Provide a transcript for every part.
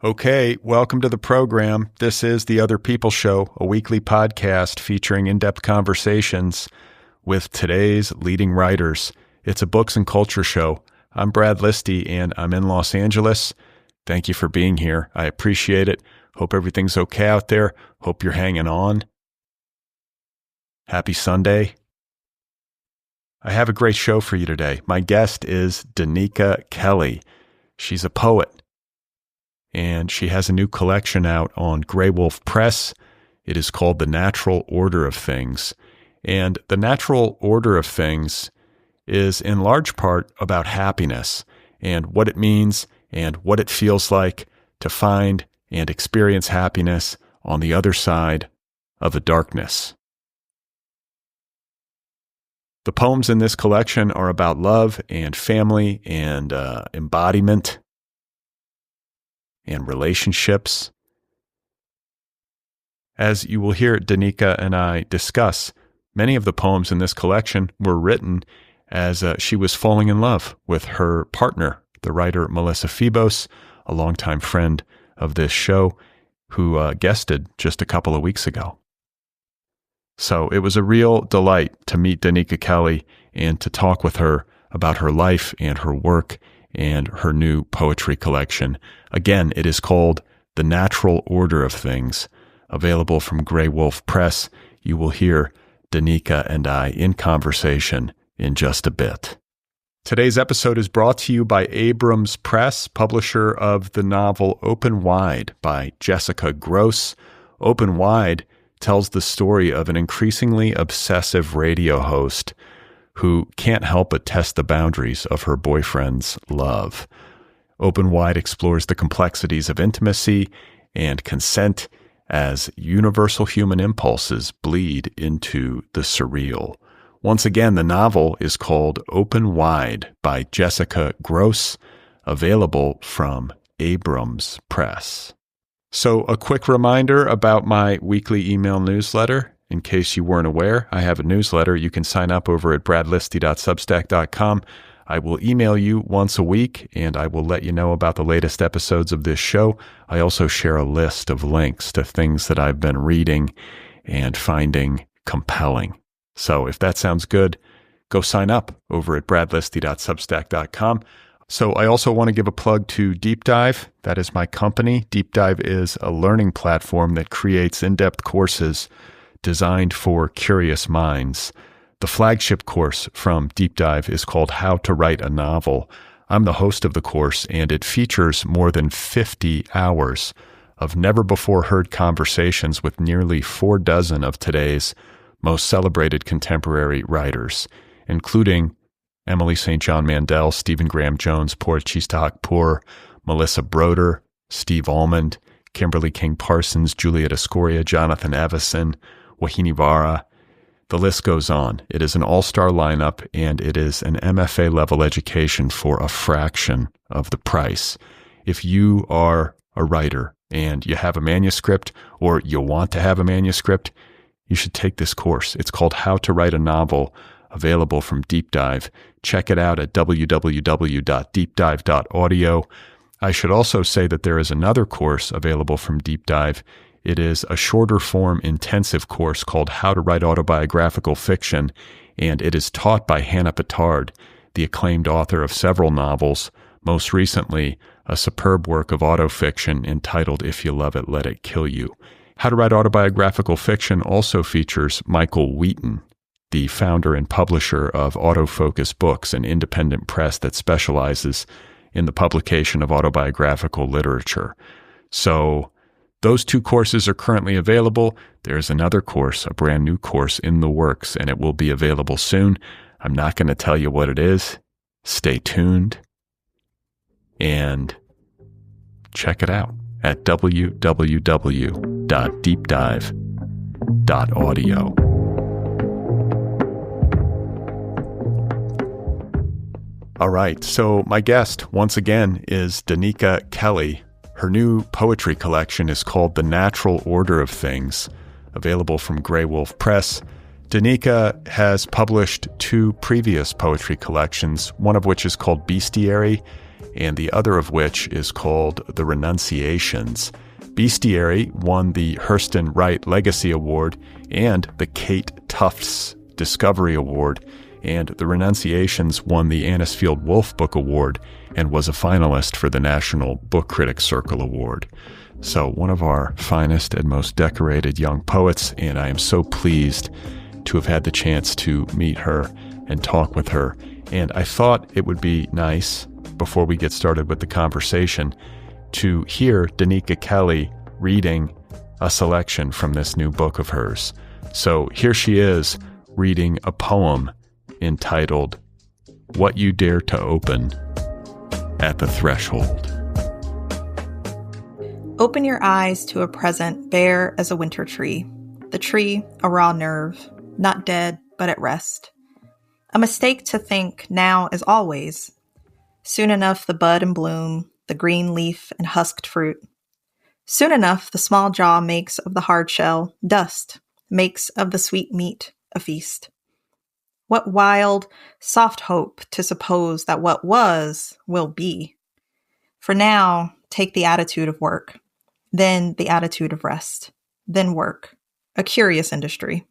Okay, welcome to the program. This is the Otherppl Show, a weekly podcast featuring in-depth conversations with today's leading writers. It's a books and culture show. I'm Brad Listi, and I'm in Los Angeles. Thank you for being here. I appreciate it. Hope everything's okay out there. Hope you're hanging on. Happy Sunday. I have a great show for you today. My guest is Donika Kelly. She's a poet, and she has a new collection out on Graywolf Press. It is called The Natural Order of Things. And the natural order of things is in large part about happiness and what it means and what it feels like to find and experience happiness on the other side of the darkness. The poems in this collection are about love and family and embodiment and relationships. As you will hear Donika and I discuss, many of the poems in this collection were written as she was falling in love with her partner, the writer Melissa Febos, a longtime friend of this show, who guested just a couple of weeks ago. So it was a real delight to meet Donika Kelly and to talk with her about her life and her work and her new poetry collection. Again, it is called The Natural Order of Things, available from Graywolf Press. You will hear Donika and I in conversation in just a bit. Today's episode is brought to you by Abrams Press, publisher of the novel Open Wide by Jessica Gross. Open Wide tells the story of an increasingly obsessive radio host who can't help but test the boundaries of her boyfriend's love. Open Wide explores the complexities of intimacy and consent as universal human impulses bleed into the surreal. Once again, the novel is called Open Wide by Jessica Gross, available from Abrams Press. So a quick reminder about my weekly email newsletter. In case you weren't aware, I have a newsletter. You can sign up over at bradlisti.substack.com. I will email you once a week, and I will let you know about the latest episodes of this show. I also share a list of links to things that I've been reading and finding compelling. So if that sounds good, go sign up over at bradlisti.substack.com. So I also want to give a plug to DeepDive. That is my company. DeepDive is a learning platform that creates in-depth courses designed for curious minds. The flagship course from DeepDive is called How to Write a Novel. I'm the host of the course, and it features more than 50 hours of never-before-heard conversations with nearly 46 of today's most celebrated contemporary writers, including Emily St. John Mandel, Stephen Graham Jones, Porchistahk Poor, Melissa Broder, Steve Almond, Kimberly King Parsons, Juliet Escoria, Jonathan Evison, Wahini Vara. The list goes on. It is an all-star lineup, and it is an MFA-level education for a fraction of the price. If you are a writer and you have a manuscript or you want to have a manuscript, you should take this course. It's called How to Write a Novel, available from DeepDive. Check it out at www.deepdive.audio. I should also say that there is another course available from DeepDive. It is a shorter form intensive course called How to Write Autobiographical Fiction, and it is taught by Hannah Pittard, the acclaimed author of several novels, most recently a superb work of autofiction entitled If You Love It, Let It Kill You. How to Write Autobiographical Fiction also features Michael Wheaton, the founder and publisher of Autofocus Books, an independent press that specializes in the publication of autobiographical literature. So those two courses are currently available. There's another course, a brand new course in the works, and it will be available soon. I'm not going to tell you what it is. Stay tuned and check it out at www.deepdive.audio. All right, so my guest, once again, is Donika Kelly. Her new poetry collection is called The Natural Order of Things, available from Graywolf Press. Donika has published two previous poetry collections, one of which is called Bestiary, and the other of which is called The Renunciations. Bestiary won the Hurston Wright Legacy Award and the Kate Tufts Discovery Award, and The Renunciations won the Anisfield-Wolf Book Award and was a finalist for the National Book Critics Circle Award. So one of our finest and most decorated young poets, and I am so pleased to have had the chance to meet her and talk with her. And I thought it would be nice, before we get started with the conversation, to hear Donika Kelly reading a selection from this new book of hers. So here she is reading a poem entitled What You Dare to Open at the Threshold. Open your eyes to a present bare as a winter tree. The tree, a raw nerve, not dead, but at rest. A mistake to think now as always. Soon enough the bud and bloom, the green leaf and husked fruit. Soon enough the small jaw makes of the hard shell dust, makes of the sweet meat a feast. What wild, soft hope to suppose that what was will be. For now, take the attitude of work, then the attitude of rest, then work, a curious industry,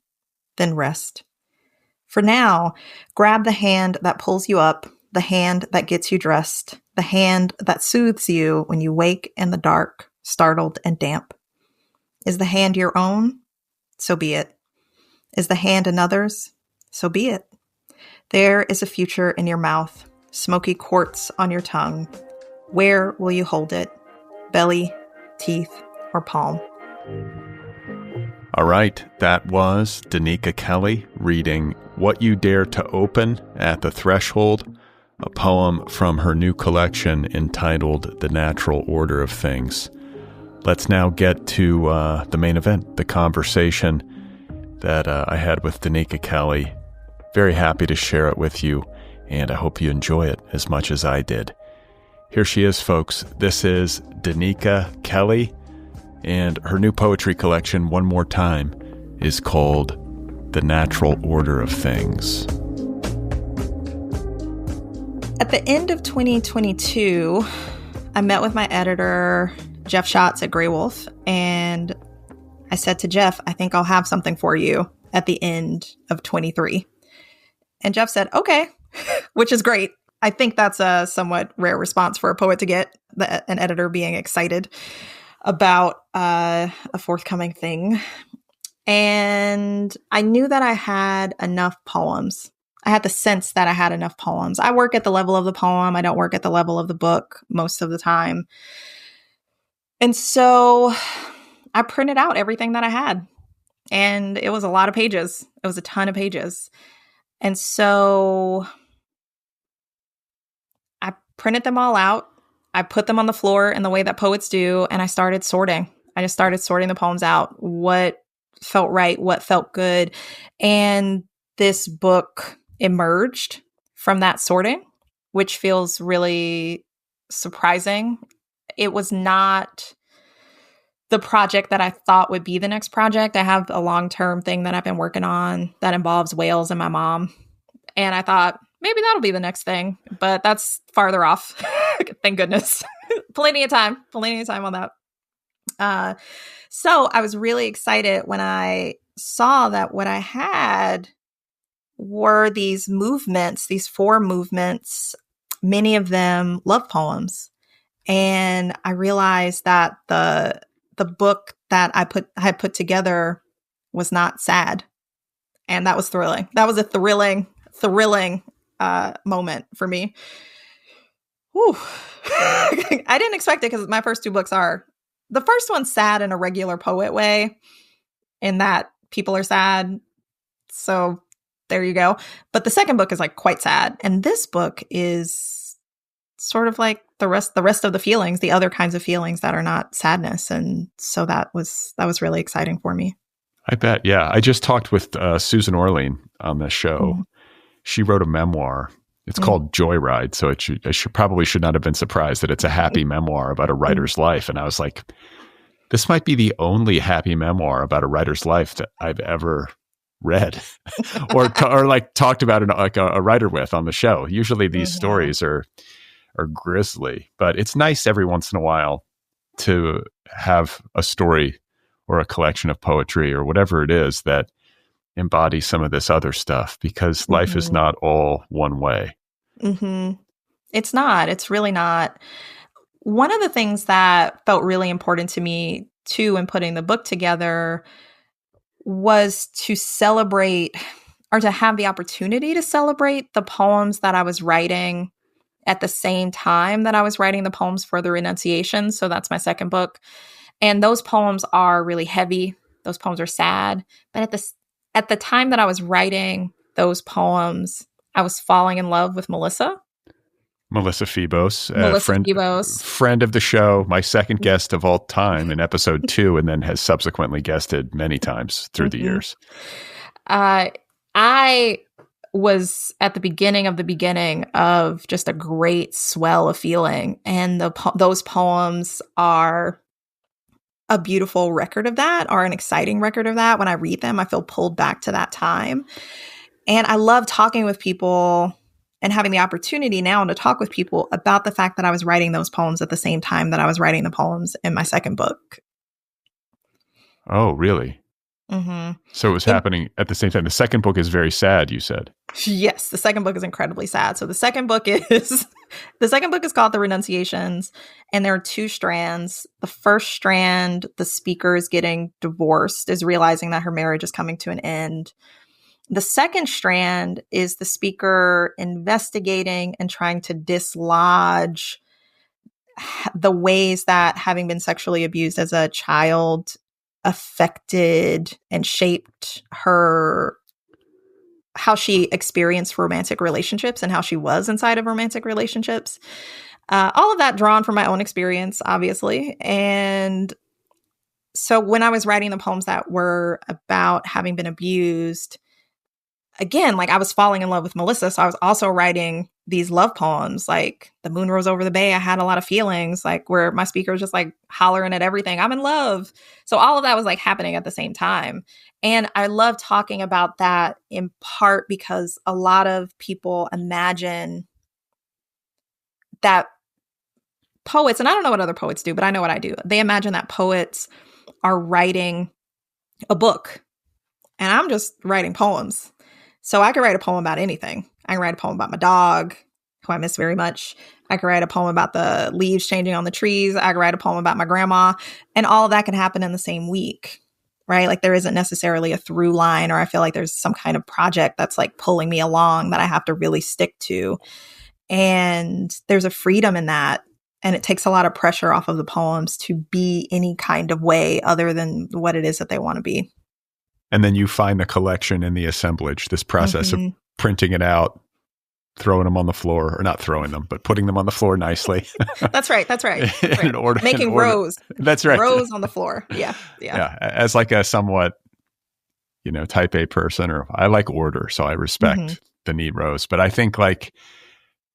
then rest. For now, grab the hand that pulls you up, the hand that gets you dressed, the hand that soothes you when you wake in the dark, startled and damp. Is the hand your own? So be it. Is the hand another's? So be it. There is a future in your mouth, smoky quartz on your tongue. Where will you hold it? Belly, teeth, or palm? All right, that was Donika Kelly reading What You Dare to Open at the Threshold, a poem from her new collection entitled The Natural Order of Things. Let's now get to the main event, the conversation that I had with Donika Kelly. Very happy to share it with you, and I hope you enjoy it as much as I did. Here she is, folks. This is Donika Kelly, and her new poetry collection, one more time, is called The Natural Order of Things. At the end of 2022, I met with my editor, Jeff Schatz at Graywolf, and I said to Jeff, I think I'll have something for you at the end of 23. And Jeff said, okay, which is great. I think that's a somewhat rare response for a poet to get, an editor being excited about a forthcoming thing. And I knew that I had enough poems. I had the sense that I had enough poems. I work at the level of the poem. I don't work at the level of the book most of the time. And so I printed out everything that I had. And it was a lot of pages. It was a ton of pages. And so I printed them all out. I put them on the floor in the way that poets do, and I started sorting. I just started sorting the poems out. What felt right, what felt good. And this book emerged from that sorting, which feels really surprising. It was not the project that I thought would be the next project. I have a long-term thing that I've been working on that involves whales and my mom. And I thought, maybe that'll be the next thing, but that's farther off. Thank goodness. Plenty of time on that. So I was really excited when I saw that what I had were these movements, these 4 movements, many of them love poems. And I realized that the book that I had put together was not sad. And that was thrilling. That was a thrilling moment for me. Whew. I didn't expect it because my first 2 books are, the first one's sad in a regular poet way, in that people are sad. So there you go. But the second book is like quite sad. And this book is sort of like the rest of the feelings, the other kinds of feelings that are not sadness. And so that was really exciting for me. I bet. Yeah. I just talked with Susan Orlean on this show. Mm-hmm. She wrote a memoir. It's called Joyride. So I should not have been surprised that it's a happy memoir about a writer's life. And I was like, this might be the only happy memoir about a writer's life that I've ever read or like talked about like a writer with on the show. Usually these stories are or grisly, but it's nice every once in a while to have a story or a collection of poetry or whatever it is that embodies some of this other stuff, because life is not all one way. It's not. It's really not. One of the things that felt really important to me, too, in putting the book together was to celebrate, or to have the opportunity to celebrate, the poems that I was writing at the same time that I was writing the poems for the Renunciations. So that's my second book. And those poems are really heavy. Those poems are sad. But at the time that I was writing those poems, I was falling in love with Melissa Phoebos, friend of the show, my second guest of all time in episode 2, and then has subsequently guested many times through the years. I was at the beginning of just a great swell of feeling, and those poems are a beautiful record of that, are an exciting record of that. When I read them, I feel pulled back to that time. And I love talking with people and having the opportunity now to talk with people about the fact that I was writing those poems at the same time that I was writing the poems in my second book. Oh, really? So it was happening at the same time. The second book is very sad, you said. Yes, the second book is incredibly sad. So the second book is called The Renunciations, and there are 2 strands. The first strand, the speaker is getting divorced, is realizing that her marriage is coming to an end. The second strand is the speaker investigating and trying to dislodge the ways that having been sexually abused as a child affected and shaped her, how she experienced romantic relationships and how she was inside of romantic relationships. All of that drawn from my own experience, obviously. And so when I was writing the poems that were about having been abused, again, like I was falling in love with Melissa. So I was also writing these love poems, like The Moon Rose Over the Bay. I had a lot of feelings, like where my speaker was just like hollering at everything. I'm in love. So all of that was like happening at the same time. And I love talking about that in part because a lot of people imagine that poets, and I don't know what other poets do, but I know what I do. They imagine that poets are writing a book, and I'm just writing poems. So I could write a poem about anything. I can write a poem about my dog, who I miss very much. I could write a poem about the leaves changing on the trees. I could write a poem about my grandma. And all of that can happen in the same week, right? Like there isn't necessarily a through line, or I feel like there's some kind of project that's like pulling me along that I have to really stick to. And there's a freedom in that. And it takes a lot of pressure off of the poems to be any kind of way other than what it is that they want to be. And then you find the collection in the assemblage, this process of printing it out, throwing them on the floor, or not throwing them, but putting them on the floor nicely. That's right. Making rows. That's right. Rows on the floor. Yeah. As like a somewhat, type A person, or I like order, so I respect the neat rows. But I think like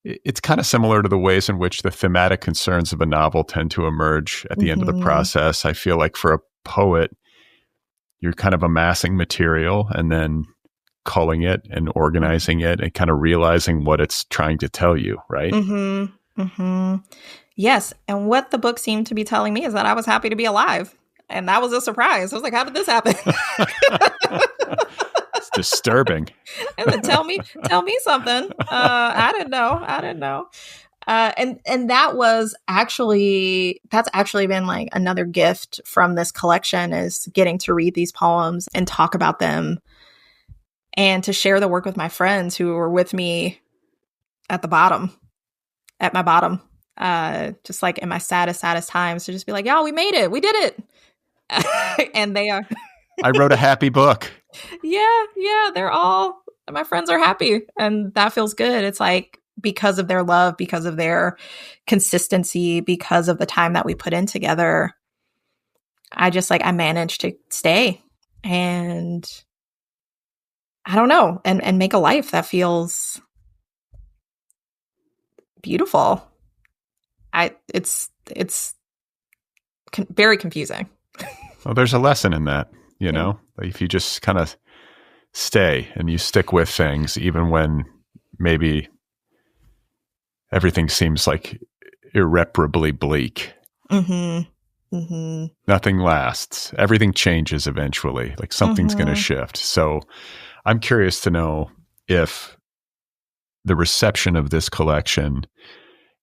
it's kind of similar to the ways in which the thematic concerns of a novel tend to emerge at the end of the process. I feel like for a poet, you're kind of amassing material and then culling it and organizing it and kind of realizing what it's trying to tell you, right? Yes. And what the book seemed to be telling me is that I was happy to be alive. And that was a surprise. I was like, how did this happen? It's disturbing. And then tell me something. I didn't know. And that's actually been like another gift from this collection, is getting to read these poems and talk about them and to share the work with my friends who were with me at my bottom, just like in my saddest times, to just be like, y'all, we made it. We did it. And they are. I wrote a happy book. Yeah. My friends are happy, and that feels good. It's like, because of their love, because of their consistency, because of the time that we put in together, I managed to stay and I don't know, and make a life that feels beautiful. It's very confusing. Well, there's a lesson in that, if you just kind of stay and you stick with things, even when maybe everything seems like irreparably bleak. Mm-hmm. Mm-hmm. Nothing lasts. Everything changes eventually. Like something's going to shift. So I'm curious to know if the reception of this collection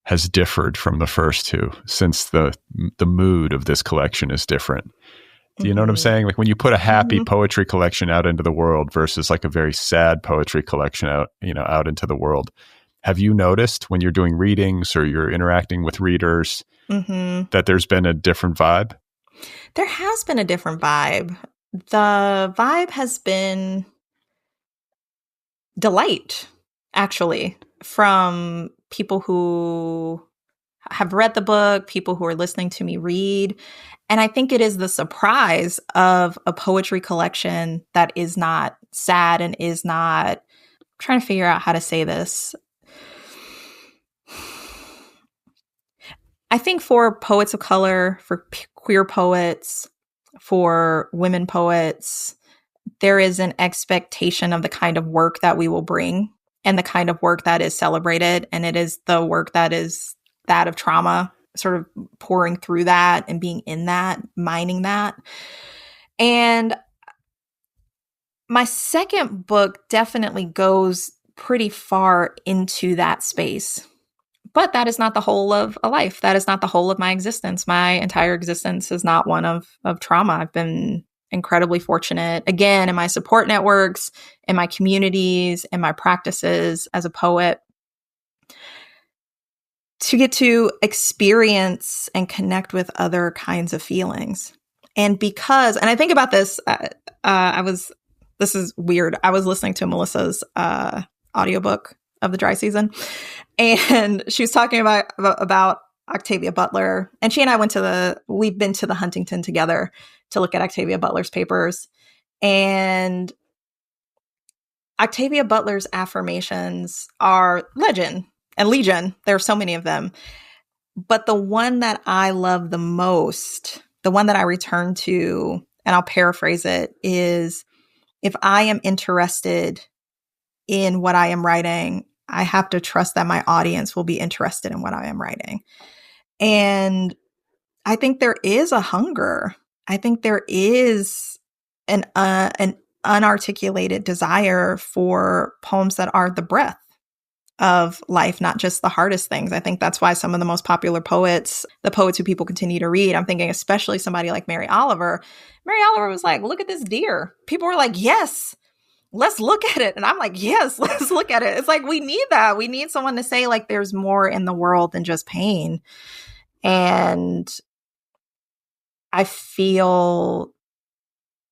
has differed from the first two, since the mood of this collection is different. Do you know what I'm saying? Like when you put a happy poetry collection out into the world versus like a very sad poetry collection out into the world. Have you noticed when you're doing readings or you're interacting with readers that there's been a different vibe? There has been a different vibe. The vibe has been delight, actually, from people who have read the book, people who are listening to me read. And I think it is the surprise of a poetry collection that is not sad and is not, I'm trying to figure out how to say this. I think for poets of color, for queer poets, for women poets, there is an expectation of the kind of work that we will bring and the kind of work that is celebrated. And it is the work that is that of trauma, sort of pouring through that and being in that, mining that. And my second book definitely goes pretty far into that space. But that is not the whole of a life. That is not the whole of my existence. My entire existence is not one of trauma. I've been incredibly fortunate, again, in my support networks, in my communities, in my practices as a poet, to get to experience and connect with other kinds of feelings. And I think about this, this is weird. I was listening to Melissa's audiobook of The Dry Season, and she was talking about Octavia Butler. And she and I we've been to the Huntington together to look at Octavia Butler's papers. And Octavia Butler's affirmations are legend and legion. There are so many of them. But the one that I love the most, the one that I return to, and I'll paraphrase it, is if I am interested in what I am writing, I have to trust that my audience will be interested in what I am writing. And I think there is a hunger. I think there is an unarticulated desire for poems that are the breath of life, not just the hardest things. I think that's why some of the most popular poets, the poets who people continue to read, I'm thinking especially somebody like Mary Oliver. Mary Oliver was like, look at this deer. People were like, yes, let's look at it. And I'm like, yes, let's look at it. It's like, we need that. We need someone to say like, there's more in the world than just pain. And I feel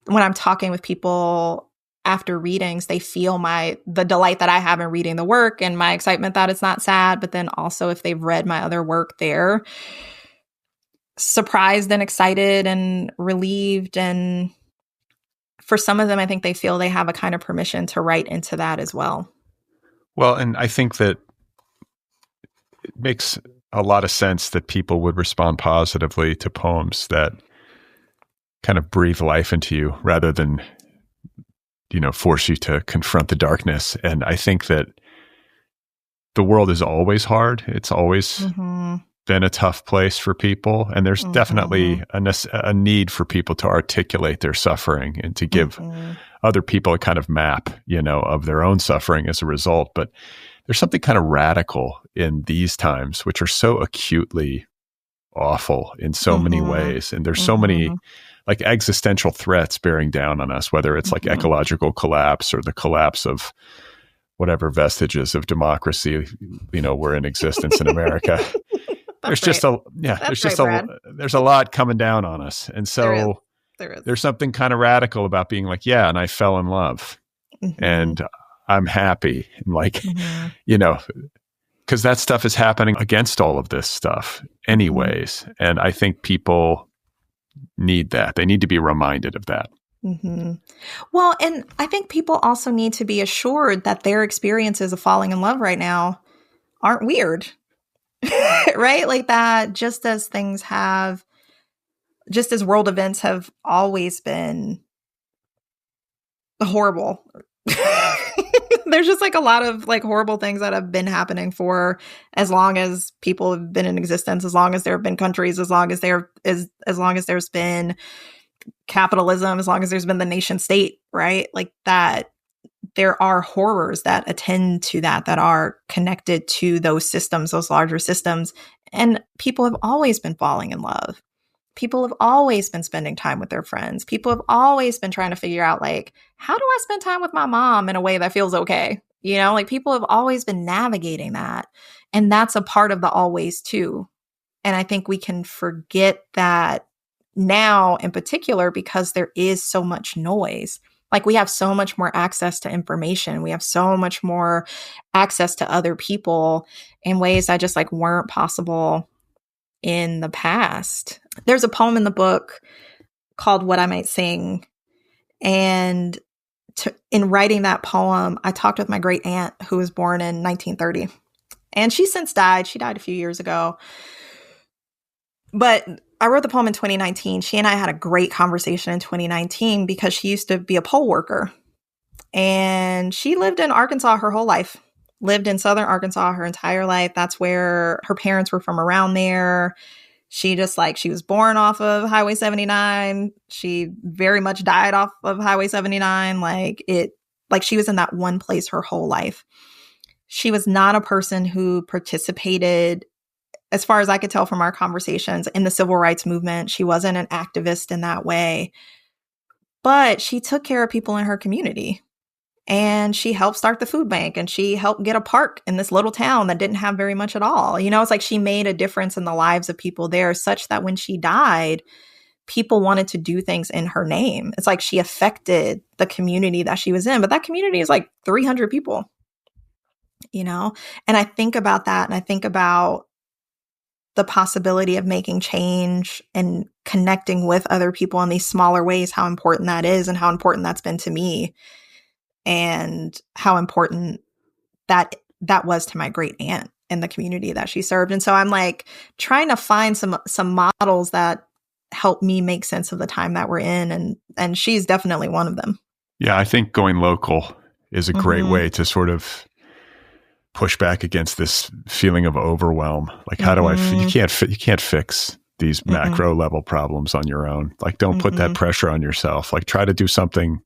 when I'm talking with people after readings, they feel the delight that I have in reading the work and my excitement that it's not sad. But then also if they've read my other work, they're surprised and excited and relieved. And for some of them, I think they feel they have a kind of permission to write into that as well. Well, and I think that it makes a lot of sense that people would respond positively to poems that kind of breathe life into you rather than, force you to confront the darkness. And I think that the world is always hard. It's always been a tough place for people. And there's definitely a need for people to articulate their suffering and to give other people a kind of map, of their own suffering as a result. But there's something kind of radical in these times, which are so acutely awful in so many ways. And there's so many like existential threats bearing down on us, whether it's like ecological collapse or the collapse of whatever vestiges of democracy, were in existence in America. There's just there's a lot coming down on us. And so there's something kind of radical about being like, yeah, and I fell in love and I'm happy. And like, because that stuff is happening against all of this stuff anyways. And I think people need that. They need to be reminded of that. Well, and I think people also need to be assured that their experiences of falling in love right now aren't weird, right? Like that, just as world events have always been horrible. There's just like a lot of like horrible things that have been happening for as long as people have been in existence, as long as there have been countries, as long as there's been capitalism, as long as there's been the nation state, right? Like that, there are horrors that attend to that are connected to those systems, those larger systems. And people have always been falling in love. People have always been spending time with their friends. People have always been trying to figure out, like, how do I spend time with my mom in a way that feels okay? You know, like people have always been navigating that. And that's a part of the always too. And I think we can forget that now in particular because there is so much noise. Like we have so much more access to information. We have so much more access to other people in ways that just like weren't possible in the past. There's a poem in the book called What I Might Sing. And in writing that poem, I talked with my great aunt who was born in 1930. And she's since died. She died a few years ago. But I wrote the poem in 2019. She and I had a great conversation in 2019 because she used to be a poll worker. And she lived in Arkansas her whole life. Lived in southern Arkansas her entire life. That's where her parents were from, around there. She was born off of Highway 79. She very much died off of Highway 79. Like she was in that one place her whole life. She was not a person who participated, as far as I could tell from our conversations, in the civil rights movement. She wasn't an activist in that way, but she took care of people in her community. And she helped start the food bank, and she helped get a park in this little town that didn't have very much at all. You know, it's like she made a difference in the lives of people there, such that when she died, people wanted to do things in her name. It's like she affected the community that she was in, but that community is like 300 people, you know? And I think about that, and I think about the possibility of making change and connecting with other people in these smaller ways, how important that is and how important that's been to me. And how important that was to my great aunt and the community that she served. And so I'm like trying to find some models that help me make sense of the time that we're in. And she's definitely one of them. Yeah, I think going local is a great way to sort of push back against this feeling of overwhelm. Like, how do you can't fix these macro level problems on your own. Like, don't put that pressure on yourself. Like, try to do something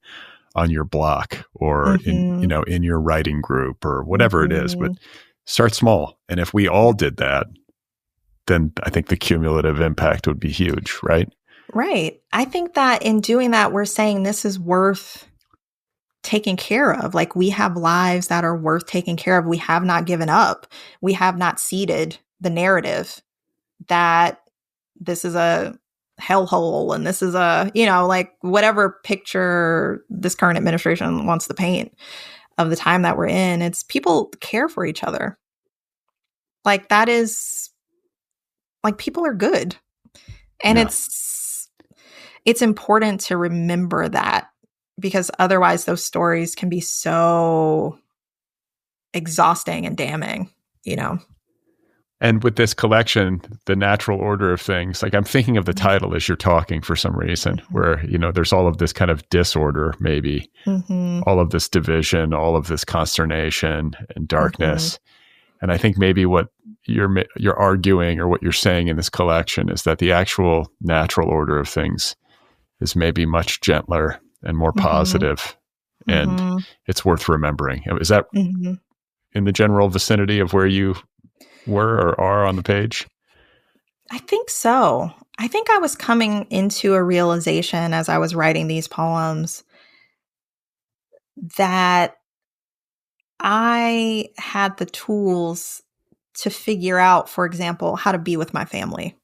on your block or in your writing group or whatever it is, but start small. And if we all did that, then I think the cumulative impact would be huge, right? Right. I think that in doing that, we're saying this is worth taking care of. Like, we have lives that are worth taking care of. We have not given up. We have not ceded the narrative that this is a hellhole and this is a, like whatever picture this current administration wants to paint of the time that we're in. It's people care for each other. Like, that is like, people are good. And it's important to remember that, because otherwise those stories can be so exhausting and damning, And with this collection, The Natural Order of Things, like, I'm thinking of the title as you're talking for some reason, where, there's all of this kind of disorder, maybe, all of this division, all of this consternation and darkness. And I think maybe what you're arguing, or what you're saying in this collection, is that the actual natural order of things is maybe much gentler and more positive, and it's worth remembering. Is that in the general vicinity of where you were or are on the page? I think so. I think I was coming into a realization as I was writing these poems that I had the tools to figure out, for example, how to be with my family.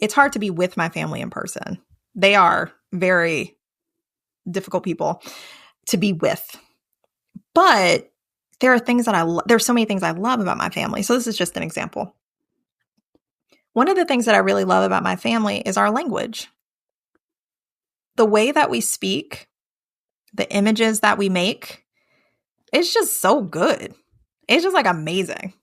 It's hard to be with my family in person. They are very difficult people to be with. But there are things that there's so many things I love about my family. So this is just an example. One of the things that I really love about my family is our language. The way that we speak, the images that we make, it's just so good. It's just like amazing.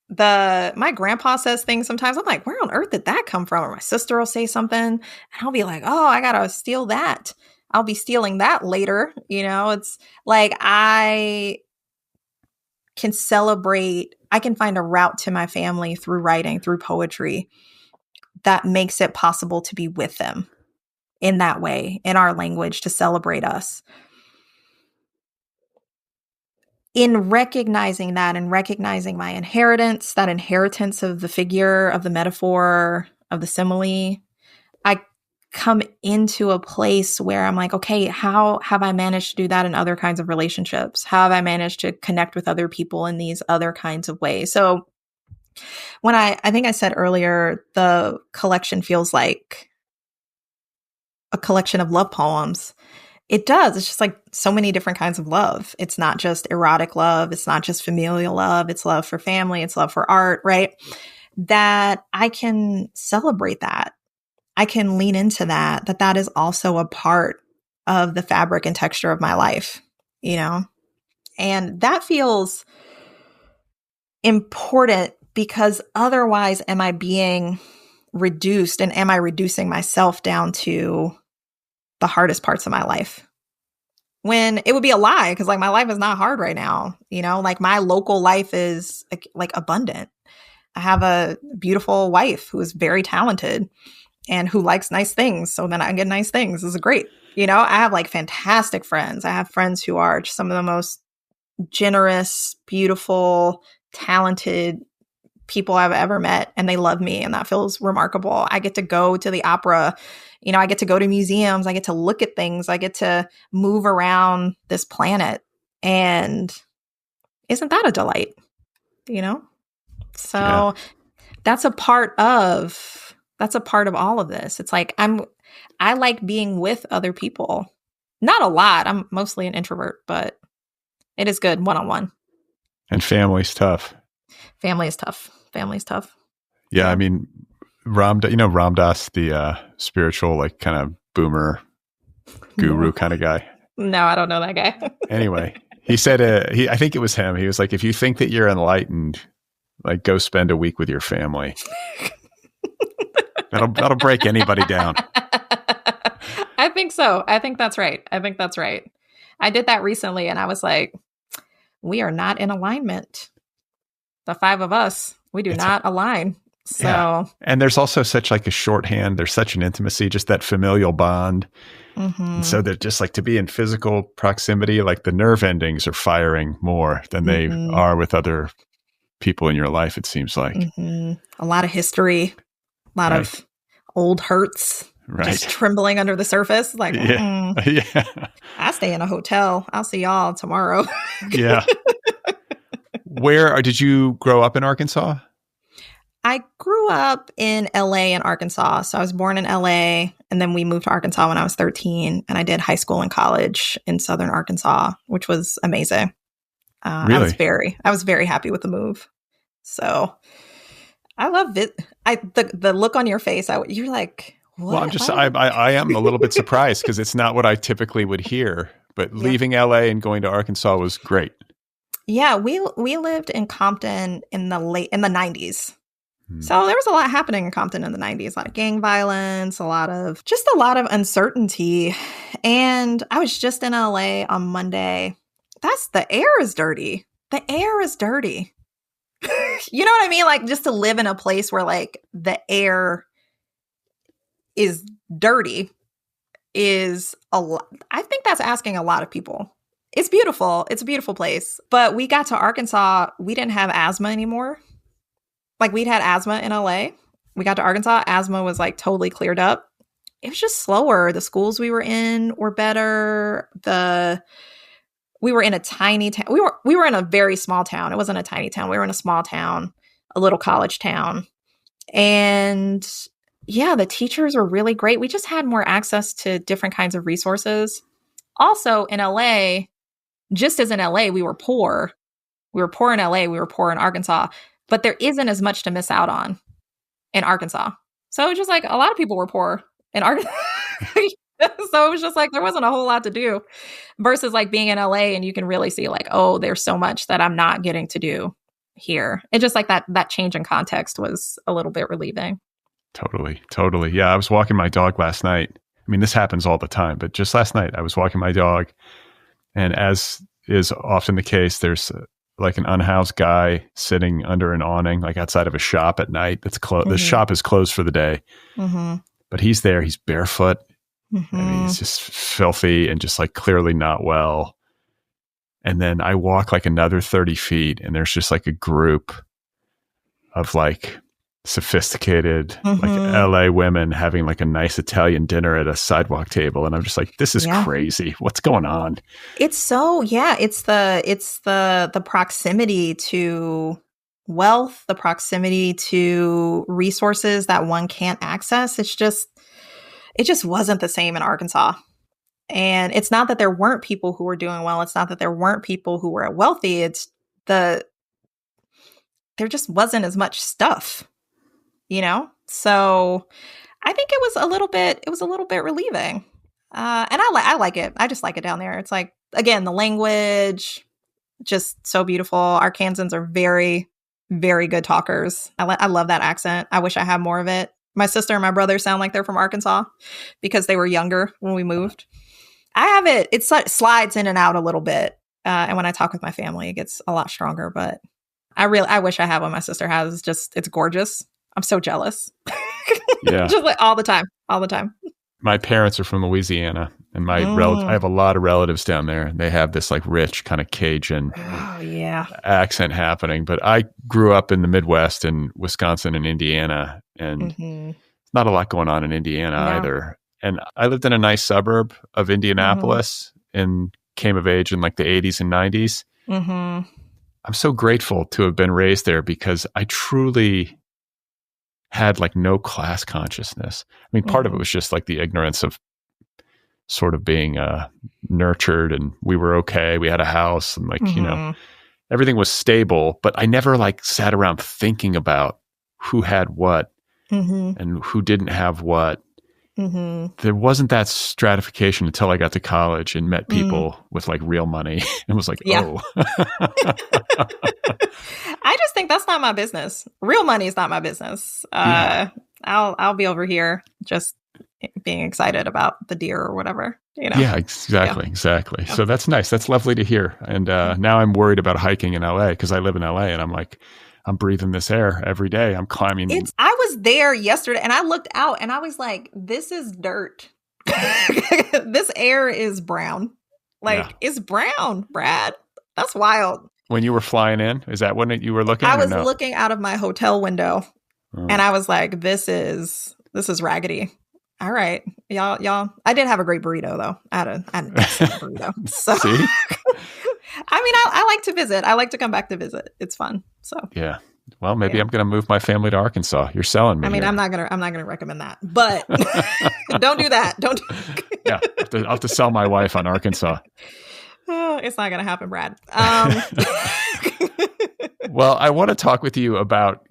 My grandpa says things sometimes. I'm like, where on earth did that come from? Or my sister will say something and I'll be like, oh, I gotta steal that. I'll be stealing that later. It's like, can celebrate, I can find a route to my family through writing, through poetry, that makes it possible to be with them in that way, in our language, to celebrate us. In recognizing that and recognizing my inheritance, that inheritance of the figure, of the metaphor, of the simile, I come into a place where I'm like, okay, how have I managed to do that in other kinds of relationships? How have I managed to connect with other people in these other kinds of ways? So when I think I said earlier, the collection feels like a collection of love poems. It does. It's just like so many different kinds of love. It's not just erotic love. It's not just familial love. It's love for family. It's love for art, right? That I can celebrate that. I can lean into that is also a part of the fabric and texture of my life, you know? And that feels important because otherwise am I being reduced and am I reducing myself down to the hardest parts of my life? When it would be a lie, because like my life is not hard right now, you know, like my local life is like abundant. I have a beautiful wife who is very talented and who likes nice things. So then I get nice things. This is great. You know, I have like fantastic friends. I have friends who are just some of the most generous, beautiful, talented people I've ever met, and they love me, and that feels remarkable. I get to go to the opera, you know, I get to go to museums, I get to look at things, I get to move around this planet, and isn't that a delight, you know? So that's a part of all of this. It's like I like being with other people. Not a lot. I'm mostly an introvert, but it is good one-on-one. And family's tough. Family is tough. Yeah, I mean, Ram Dass, the spiritual, like kind of boomer guru kind of guy. No, I don't know that guy. Anyway, he said, I think it was him. He was like, if you think that you're enlightened, like go spend a week with your family. That'll break anybody down. I think so. I think that's right. I did that recently and I was like, we are not in alignment. The five of us, we do not align. So, yeah. And there's also such like a shorthand. There's such an intimacy, just that familial bond. Mm-hmm. And so they're just like to be in physical proximity, like the nerve endings are firing more than they are with other people in your life, it seems like. Mm-hmm. A lot of history, a lot of old hurts. Right. Just trembling under the surface. Like, I stay in a hotel. I'll see y'all tomorrow. Yeah. Did you grow up in Arkansas? I grew up in LA and Arkansas. So I was born in LA and then we moved to Arkansas when I was 13 and I did high school and college in Southern Arkansas, which was amazing. Really? I was very happy with the move. So I love it. The look on your face, you're like, what? Well, I am a little bit surprised because it's not what I typically would hear, but leaving LA and going to Arkansas was great. Yeah, we lived in Compton in the 90s. So there was a lot happening in Compton in the 90s, a lot of gang violence, a lot of uncertainty. And I was just in LA on Monday. The air is dirty. The air is dirty. You know what I mean? Like just to live in a place where like the air is dirty is a lot. I think that's asking a lot of people. It's beautiful. It's a beautiful place. But we got to Arkansas. We didn't have asthma anymore. Like we'd had asthma in LA. We got to Arkansas. Asthma was like totally cleared up. It was just slower. The schools we were in were better. We were in a tiny town. We were in a very small town. It wasn't a tiny town. We were in a small town, a little college town. And yeah, the teachers were really great. We just had more access to different kinds of resources. Also in LA, just as in LA, we were poor. We were poor in LA. We were poor in Arkansas. But there isn't as much to miss out on in Arkansas. So it was just like a lot of people were poor in Arkansas. So it was just like there wasn't a whole lot to do versus like being in LA and you can really see like, oh, there's so much that I'm not getting to do here. It just like that change in context was a little bit relieving. Totally. Yeah, I was walking my dog last night. I mean, this happens all the time, but just last night I was walking my dog and as is often the case, there's like an unhoused guy sitting under an awning, like outside of a shop at night. That's closed. The shop is closed for the day, but he's there. He's barefoot. I mean, he's just filthy and just like clearly not well. And then I walk like another 30 feet and there's just like a group of like sophisticated like LA women having like a nice Italian dinner at a sidewalk table. And I'm just like, this is crazy. What's going on? It's so, it's the proximity to wealth, the proximity to resources that one can't access. It just wasn't the same in Arkansas. And it's not that there weren't people who were doing well. It's not that there weren't people who were wealthy. It's there just wasn't as much stuff, So I think it was a little bit relieving. And I like it. I just like it down there. It's like, again, the language, just so beautiful. Arkansans are very, very good talkers. I love that accent. I wish I had more of it. My sister and my brother sound like they're from Arkansas because they were younger when we moved. I have it. It slides in and out a little bit. And when I talk with my family, it gets a lot stronger. But I wish I had what my sister has. It's gorgeous. I'm so jealous. Yeah. Just like all the time. My parents are from Louisiana, and I have a lot of relatives down there. They have this like rich kind of Cajun accent happening. But I grew up in the Midwest in Wisconsin and Indiana, and not a lot going on in Indiana either. And I lived in a nice suburb of Indianapolis and came of age in like the 80s and 90s. I'm so grateful to have been raised there because I truly had like no class consciousness. I mean, part of it was just like the ignorance of sort of being nurtured, and we were okay. We had a house and like, everything was stable, but I never like sat around thinking about who had what and who didn't have what. There wasn't that stratification until I got to college and met people with like real money and was like, oh. I just think that's not my business. Real money is not my business. I'll be over here just being excited about the deer or whatever. Yeah, exactly. Yeah. So that's nice. That's lovely to hear. And now I'm worried about hiking in LA because I live in LA and I'm like, I'm breathing this air every day. I'm climbing. I was there yesterday and I looked out and I was like, this is dirt. This air is brown. It's brown, Brad. That's wild. When you were flying in, is that when you were looking? I was looking out of my hotel window and I was like, this is raggedy. All right, y'all. I did have a great burrito though. I had an excellent burrito. So. See? I mean, I like to visit. I like to come back to visit. It's fun. So yeah. Well, maybe I'm going to move my family to Arkansas. You're selling me. I mean, here. I'm not gonna recommend that, but don't do that. Don't. Yeah, I'll have to sell my wife on Arkansas. Oh, it's not going to happen, Brad. Well, I want to talk with you about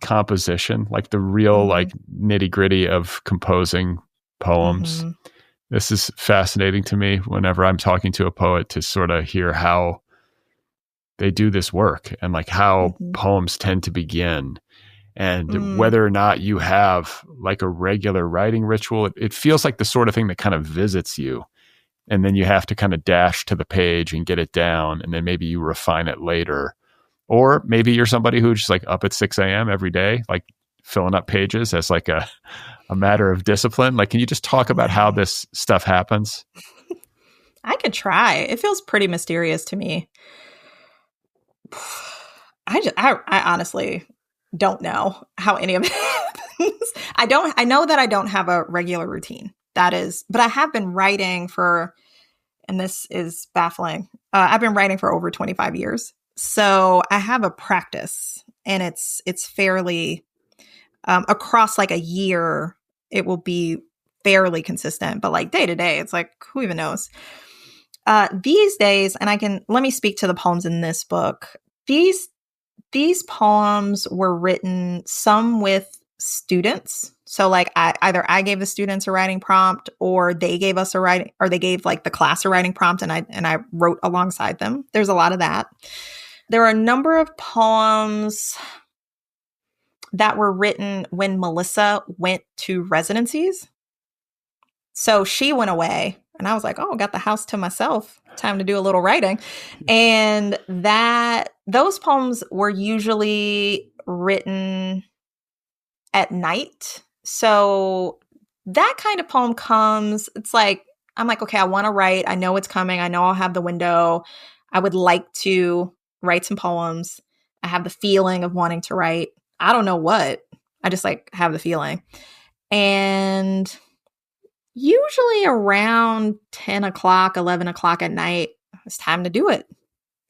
composition, like the real like nitty gritty of composing poems. This is fascinating to me whenever I'm talking to a poet to sort of hear how they do this work and like how poems tend to begin and whether or not you have like a regular writing ritual. It feels like the sort of thing that kind of visits you and then you have to kind of dash to the page and get it down. And then maybe you refine it later. Or maybe you're somebody who's just like up at 6 a.m. every day, like filling up pages as like a matter of discipline. Like, can you just talk about how this stuff happens? I could try. It feels pretty mysterious to me. I honestly don't know how any of it happens. I know that I don't have a regular routine. But I have been writing and this is baffling. I've been writing for over 25 years. So I have a practice and it's fairly, across like a year, it will be fairly consistent, but like day to day, it's like, who even knows? These days, and let me speak to the poems in this book. These poems were written, some with students. So like I gave the students a writing prompt or they gave us they gave like the class a writing prompt and I wrote alongside them. There's a lot of that. There are a number of poems that were written when Melissa went to residencies. So she went away and I was like, oh, got the house to myself. Time to do a little writing. And those poems were usually written at night. So that kind of poem comes, it's like, I'm like, okay, I want to write. I know it's coming. I know I'll have the window. I would like to write some poems. I have the feeling of wanting to write. I don't know what. I just like have the feeling. And usually around 10 o'clock, 11 o'clock at night, it's time to do it.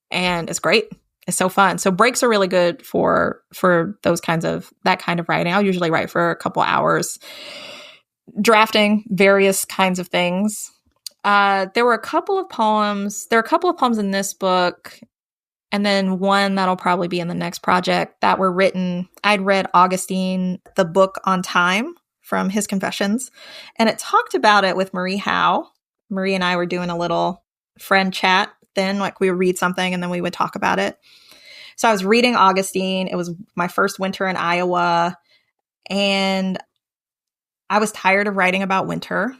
And it's great. It's so fun. So breaks are really good for that kind of writing. I'll usually write for a couple hours, drafting various kinds of things. There are a couple of poems in this book, and then one that'll probably be in the next project that were written. I'd read Augustine, the book on time from his Confessions, and it talked about it with Marie Howe. Marie and I were doing a little friend chat then, like we would read something and then we would talk about it. So I was reading Augustine. It was my first winter in Iowa, and I was tired of writing about winter.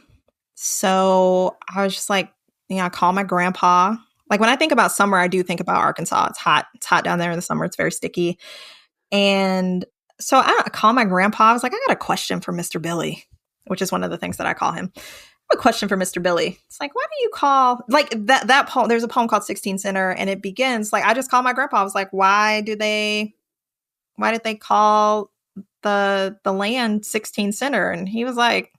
So I was just like, I call my grandpa. Like when I think about summer, I do think about Arkansas. It's hot. It's hot down there in the summer. It's very sticky. And so I call my grandpa. I was like, I got a question for Mr. Billy, which is one of the things that I call him. A question for Mr. Billy. It's like, why do you call like that poem? There's a poem called 16 Center, and it begins like, I just call my grandpa. I was like, why did they call the land 16 Center? And he was like,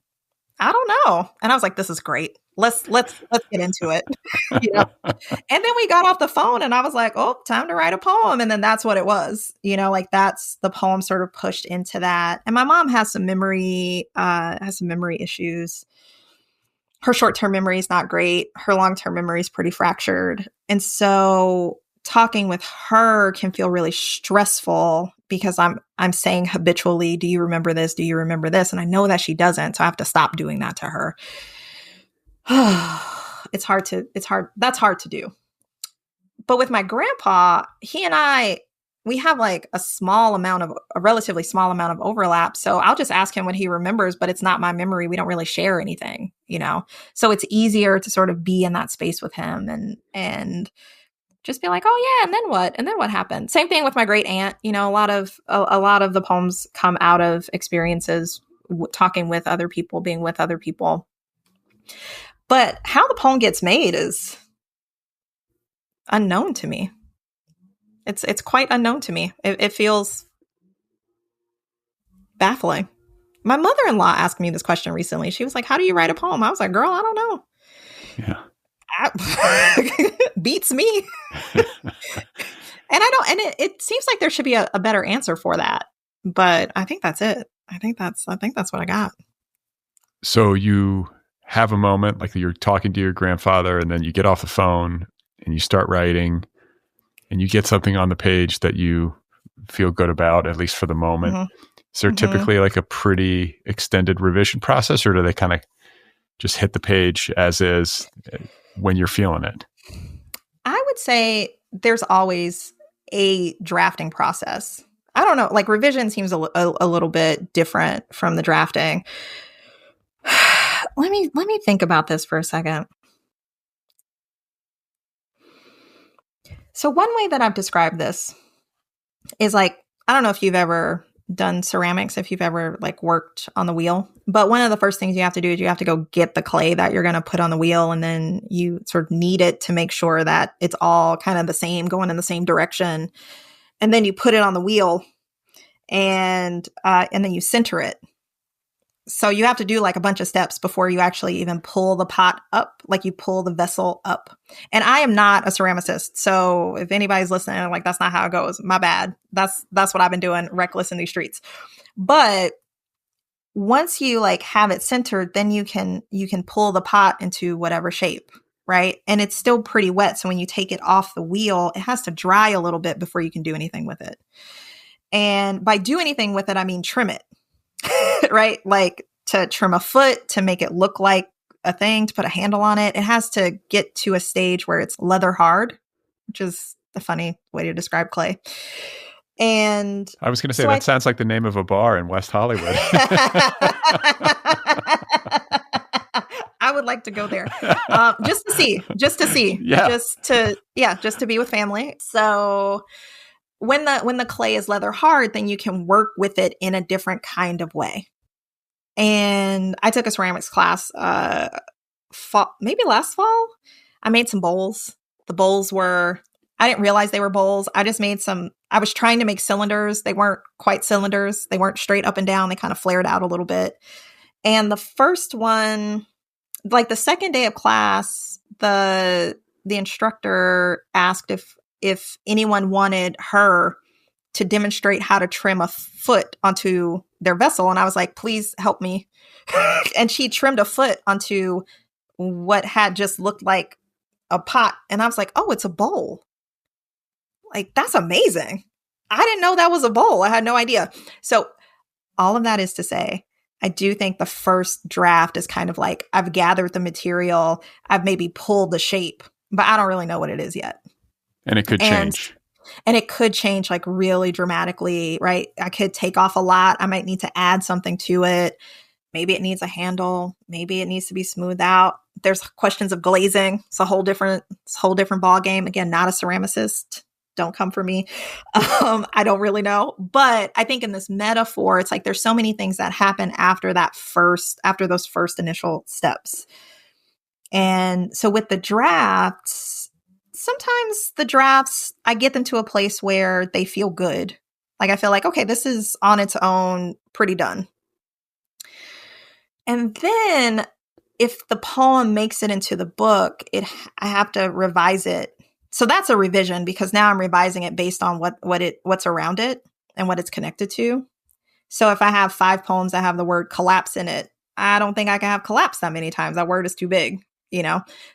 I don't know. And I was like, this is great. Let's get into it. And then we got off the phone and I was like, oh, time to write a poem. And then that's what it was, like that's the poem sort of pushed into that. And my mom has some memory issues. Her short-term memory is not great. Her long-term memory is pretty fractured. And so talking with her can feel really stressful because I'm saying habitually, do you remember this? Do you remember this? And I know that she doesn't. So I have to stop doing that to her. That's hard to do. But with my grandpa, he and I, we have like a relatively small amount of overlap. So I'll just ask him what he remembers, but it's not my memory. We don't really share anything, so it's easier to sort of be in that space with him and just be like, oh yeah. And then what? And then what happened? Same thing with my great aunt. A lot of the poems come out of experiences, talking with other people, being with other people. But how the poem gets made is unknown to me. It's quite unknown to me. It feels baffling. My mother-in-law asked me this question recently. She was like, how do you write a poem? I was like, girl, I don't know. Yeah. Beats me. And it seems like there should be a better answer for that. But I think that's it. I think that's what I got. So you have a moment like you're talking to your grandfather and then you get off the phone and you start writing and you get something on the page that you feel good about, at least for the moment. Mm-hmm. Is there typically like a pretty extended revision process, or do they kind of just hit the page as is when you're feeling it? I would say there's always a drafting process. I don't know, like revision seems a little bit different from the drafting. Let me think about this for a second. So one way that I've described this is like, I don't know if you've ever done ceramics, if you've ever like worked on the wheel, but one of the first things you have to do is you have to go get the clay that you're going to put on the wheel. And then you sort of knead it to make sure that it's all kind of the same, going in the same direction. And then you put it on the wheel and then you center it. So you have to do like a bunch of steps before you actually even pull the pot up, like you pull the vessel up. And I am not a ceramicist. So if anybody's listening, like, that's not how it goes. My bad. That's what I've been doing, reckless in these streets. But once you like have it centered, then you can pull the pot into whatever shape, right? And it's still pretty wet. So when you take it off the wheel, it has to dry a little bit before you can do anything with it. And by do anything with it, I mean trim it. Right? Like to trim a foot, to make it look like a thing, to put a handle on it. It has to get to a stage where it's leather hard, which is a funny way to describe clay. And I was going to say, that sounds like the name of a bar in West Hollywood. I would like to go there. Just to see, Yeah. just to be with family. So when the clay is leather hard, then you can work with it in a different kind of way. And I took a ceramics class, maybe last fall. I made some bowls. The bowls I didn't realize they were bowls. I was trying to make cylinders. They weren't quite cylinders. They weren't straight up and down. They kind of flared out a little bit. And the first one, like the second day of class, the instructor asked if anyone wanted her to demonstrate how to trim a foot onto their vessel. And I was like, please help me. And she trimmed a foot onto what had just looked like a pot. And I was like, oh, it's a bowl. Like, that's amazing. I didn't know that was a bowl. I had no idea. So all of that is to say, I do think the first draft is kind of like, I've gathered the material, I've maybe pulled the shape, but I don't really know what it is yet. And it could change. And it could change like really dramatically, right? I could take off a lot. I might need to add something to it. Maybe it needs a handle. Maybe it needs to be smoothed out. There's questions of glazing. It's a whole different ball game. Again, not a ceramicist. Don't come for me. I don't really know. But I think in this metaphor, it's like there's so many things that happen after those first initial steps. And so with the drafts, sometimes I get them to a place where they feel good. Like I feel like, okay, this is on its own pretty done. And then if the poem makes it into the book, I have to revise it. So that's a revision because now I'm revising it based on what's around it and what it's connected to. So if I have 5 poems that have the word collapse in it, I don't think I can have collapse that many times. That word is too big,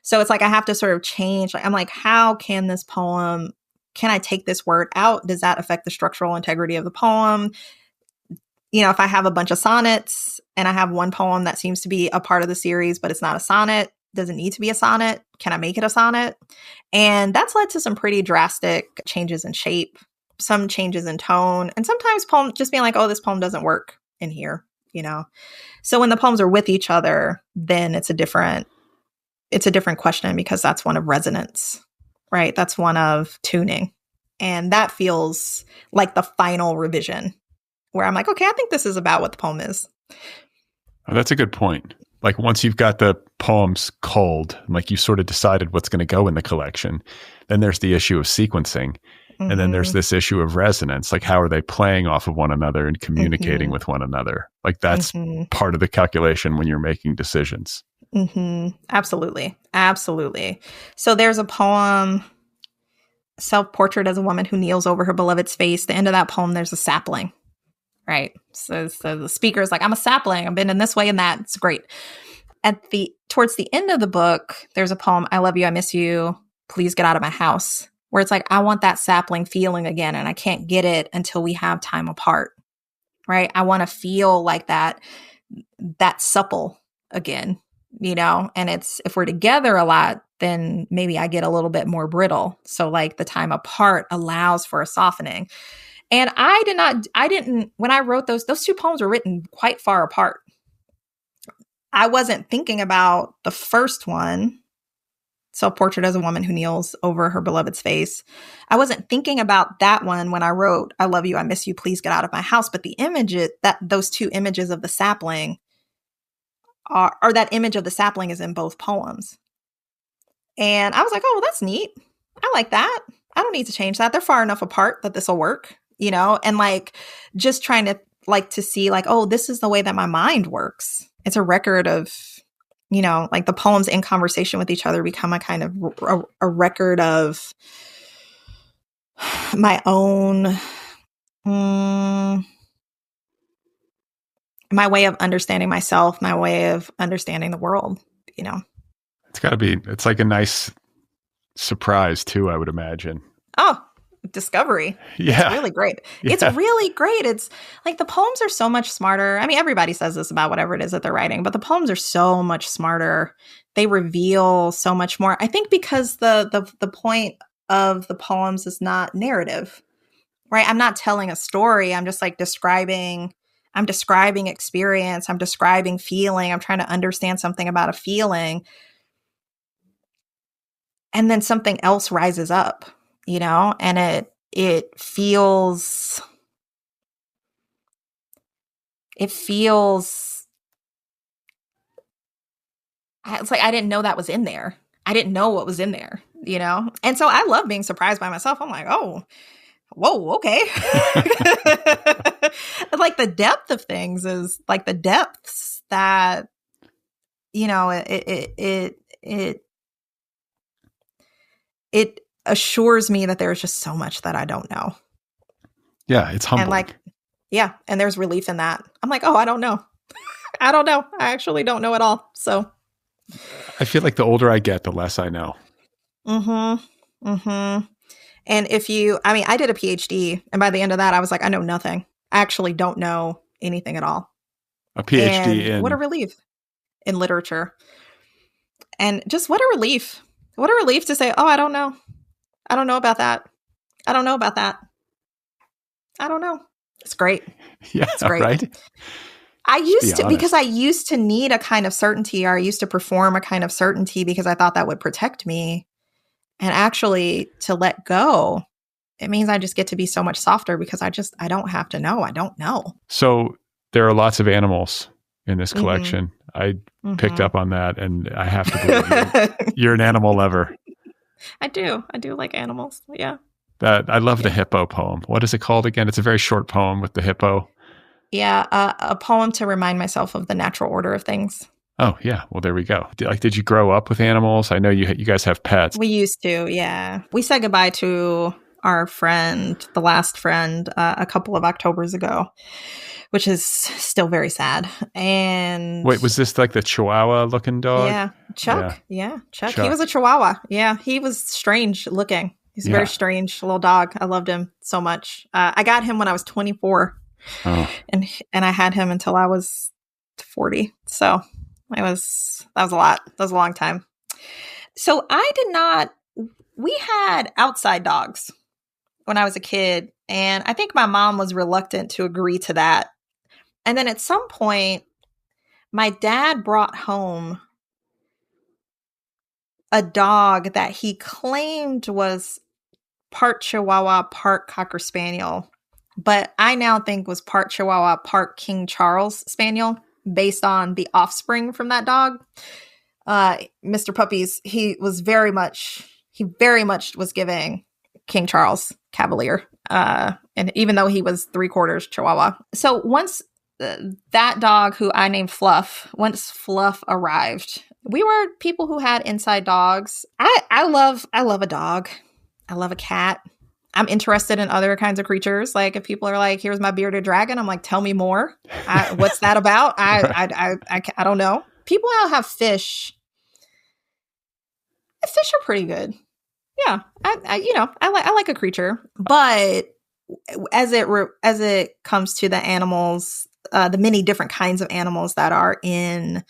So it's like I have to sort of change. I'm like, how can this poem, can I take this word out? Does that affect the structural integrity of the poem? If I have a bunch of sonnets and I have one poem that seems to be a part of the series, but it's not a sonnet, does it need to be a sonnet? Can I make it a sonnet? And that's led to some pretty drastic changes in shape, some changes in tone, and sometimes poems just being like, oh, this poem doesn't work in here, So when the poems are with each other, then it's a different question because that's one of resonance, right? That's one of tuning. And that feels like the final revision where I'm like, okay, I think this is about what the poem is. Oh, that's a good point. Like once you've got the poems culled, like you sort of decided what's going to go in the collection, then there's the issue of sequencing. Mm-hmm. And then there's this issue of resonance. Like how are they playing off of one another and communicating with one another? Like that's part of the calculation when you're making decisions. Mm-hmm. Absolutely. Absolutely. So there's a poem, Self-Portrait as a Woman Who Kneels Over Her Beloved's Face. The end of that poem, there's a sapling. Right. So the speaker is like, I'm a sapling. I've been in this way and that. It's great. Towards the end of the book, there's a poem, I love you, I miss you, please get out of my house, where it's like, I want that sapling feeling again. And I can't get it until we have time apart. Right. I want to feel like that supple again, and if we're together a lot, then maybe I get a little bit more brittle. So like the time apart allows for a softening. And when I wrote those 2 poems were written quite far apart. I wasn't thinking about the first one, Self-Portrait as a Woman Who Kneels Over Her Beloved's Face. I wasn't thinking about that one when I wrote, I love you, I miss you, please get out of my house. But the images, those 2 images of the sapling or that image of the sapling is in both poems. And I was like, oh, well, that's neat. I like that. I don't need to change that. They're far enough apart that this will work. And like just trying to like to see like, oh, this is the way that my mind works. It's a record of, like the poems in conversation with each other become a kind of a record of my own, my way of understanding myself, my way of understanding the world, It's like a nice surprise too, I would imagine. Oh, discovery. Yeah. It's really great. Yeah. It's really great. It's like the poems are so much smarter. I mean, everybody says this about whatever it is that they're writing, but the poems are so much smarter. They reveal so much more. I think because the point of the poems is not narrative, right? I'm not telling a story. I'm just like describing I'm describing experience. I'm describing feeling. I'm trying to understand something about a feeling. And then something else rises up, and it feels it's like I didn't know that was in there. I didn't know what was in there, And so I love being surprised by myself. I'm like, oh, whoa, okay. Like the depth of things is like the depths that, it assures me that there's just so much that I don't know. Yeah, it's humbling. And and there's relief in that. I'm like, oh, I don't know. I don't know. I actually don't know at all. So I feel like the older I get, the less I know. Mm-hmm. Mm-hmm. And I did a PhD, and by the end of that, I was like, I know nothing. I actually don't know anything at all. A PhD in what a relief in literature. And just what a relief. What a relief to say, oh, I don't know. I don't know about that. I don't know about that. I don't know. It's great. Yeah, it's great. Right? Because I used to need a kind of certainty, or I used to perform a kind of certainty because I thought that would protect me. And actually to let go, it means I just get to be so much softer because I don't have to know. I don't know. So there are lots of animals in this collection. Mm-hmm. I picked up on that, and I have to believe you're an animal lover. I do like animals. Yeah. I love the hippo poem. What is it called again? It's a very short poem with the hippo. Yeah, a poem to remind myself of the natural order of things. Oh, yeah. Well, there we go. Did you grow up with animals? I know you guys have pets. We used to, yeah. We said goodbye to our friend, the last friend, a couple of Octobers ago, which is still very sad. And wait, was this like the Chihuahua-looking dog? Yeah, Chuck. Yeah, Chuck. He was a Chihuahua. Yeah, he was strange looking. He's a very strange little dog. I loved him so much. I got him when I was 24, and I had him until I was 40. So that was a lot. That was a long time. So we had outside dogs when I was a kid. And I think my mom was reluctant to agree to that. And then at some point, my dad brought home a dog that he claimed was part Chihuahua, part Cocker Spaniel, but I now think was part Chihuahua, part King Charles Spaniel, based on the offspring from that dog. Mr. Puppies, he very much was giving King Charles Cavalier. And even though he was 3/4 Chihuahua. So once that dog, who I named Fluff, once Fluff arrived, we were people who had inside dogs. I love a dog. I love a cat. I'm interested in other kinds of creatures. Like if people are like, here's my bearded dragon, I'm like, tell me more. What's that about? I don't know. People who have fish. Fish are pretty good. Yeah. I like a creature, but as it comes to the animals, the many different kinds of animals that are in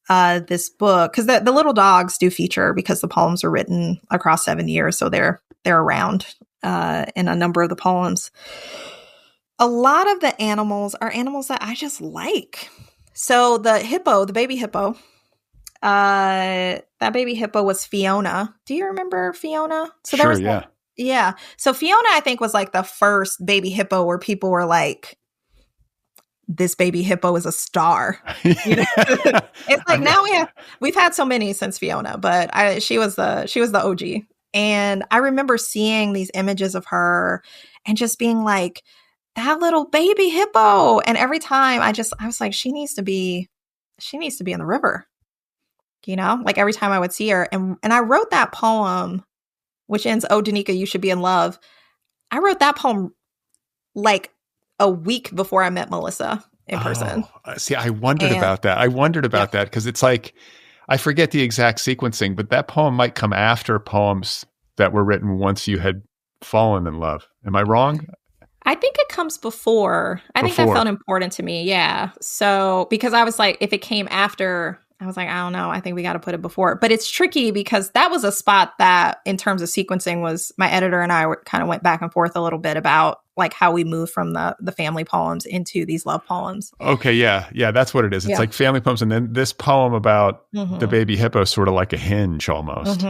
this book, because the little dogs do feature because the poems are written across 7 years, so they're around in a number of the poems. A lot of the animals are animals that I just like. So the baby hippo, that baby hippo was Fiona. Do you remember Fiona? So sure, yeah. Yeah. So Fiona, I think, was like the first baby hippo where people were like, this baby hippo is a star. It's like now we've had so many since Fiona, but she was the OG. And I remember seeing these images of her and just being like, that little baby hippo. And every time I was like, she needs to be in the river. Like every time I would see her. And I wrote that poem, which ends, "Oh, Donika, you should be in love." I wrote that poem like a week before I met Melissa in person. See, I wondered about that. I wondered about that because it's like, I forget the exact sequencing, but that poem might come after poems that were written once you had fallen in love. Am I wrong? I think it comes before. I think that felt important to me. Yeah. So, because I was like, if it came after, I was like, I don't know. I think we got to put it before. But it's tricky because that was a spot that, in terms of sequencing, was my editor and I kind of went back and forth a little bit about, like how we move from the family poems into these love poems. Okay, yeah, that's what it is. It's like family poems, and then this poem about the baby hippo, sort of like a hinge almost.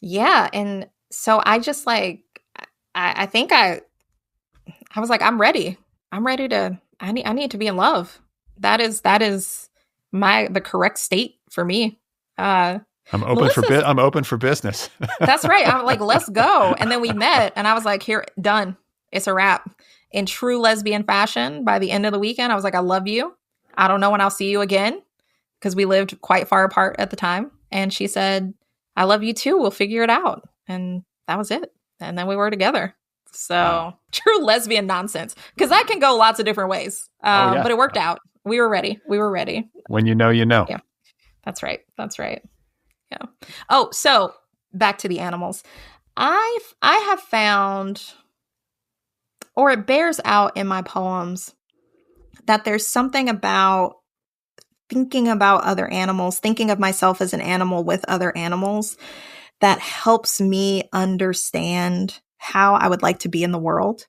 Yeah, and so I just like I think I was like, I'm ready. I'm ready to. I need to be in love. That is the correct state for me. I'm open for business. That's right. I'm like, let's go. And then we met, and I was like, here, done. It's a wrap. In true lesbian fashion, by the end of the weekend, I was like, I love you. I don't know when I'll see you again, because we lived quite far apart at the time. And she said, I love you too. We'll figure it out. And that was it. And then we were together. So true lesbian nonsense, because that can go lots of different ways. But it worked out. We were ready. When you know, you know. Yeah, that's right. Yeah. Oh, so back to the animals. I have found, or it bears out in my poems, that there's something about thinking about other animals, thinking of myself as an animal with other animals, that helps me understand how I would like to be in the world.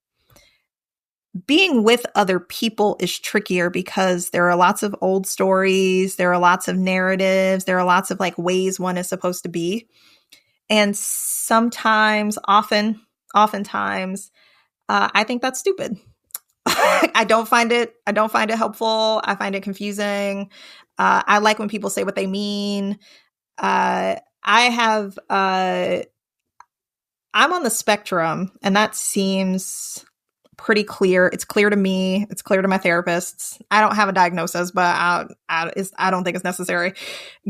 Being with other people is trickier because there are lots of old stories, there are lots of narratives, there are lots of like ways one is supposed to be. And oftentimes, I think that's stupid. I don't find it helpful. I find it confusing. I like when people say what they mean. I'm on the spectrum, and that seems pretty clear. It's clear to me. It's clear to my therapists. I don't have a diagnosis, but I don't think it's necessary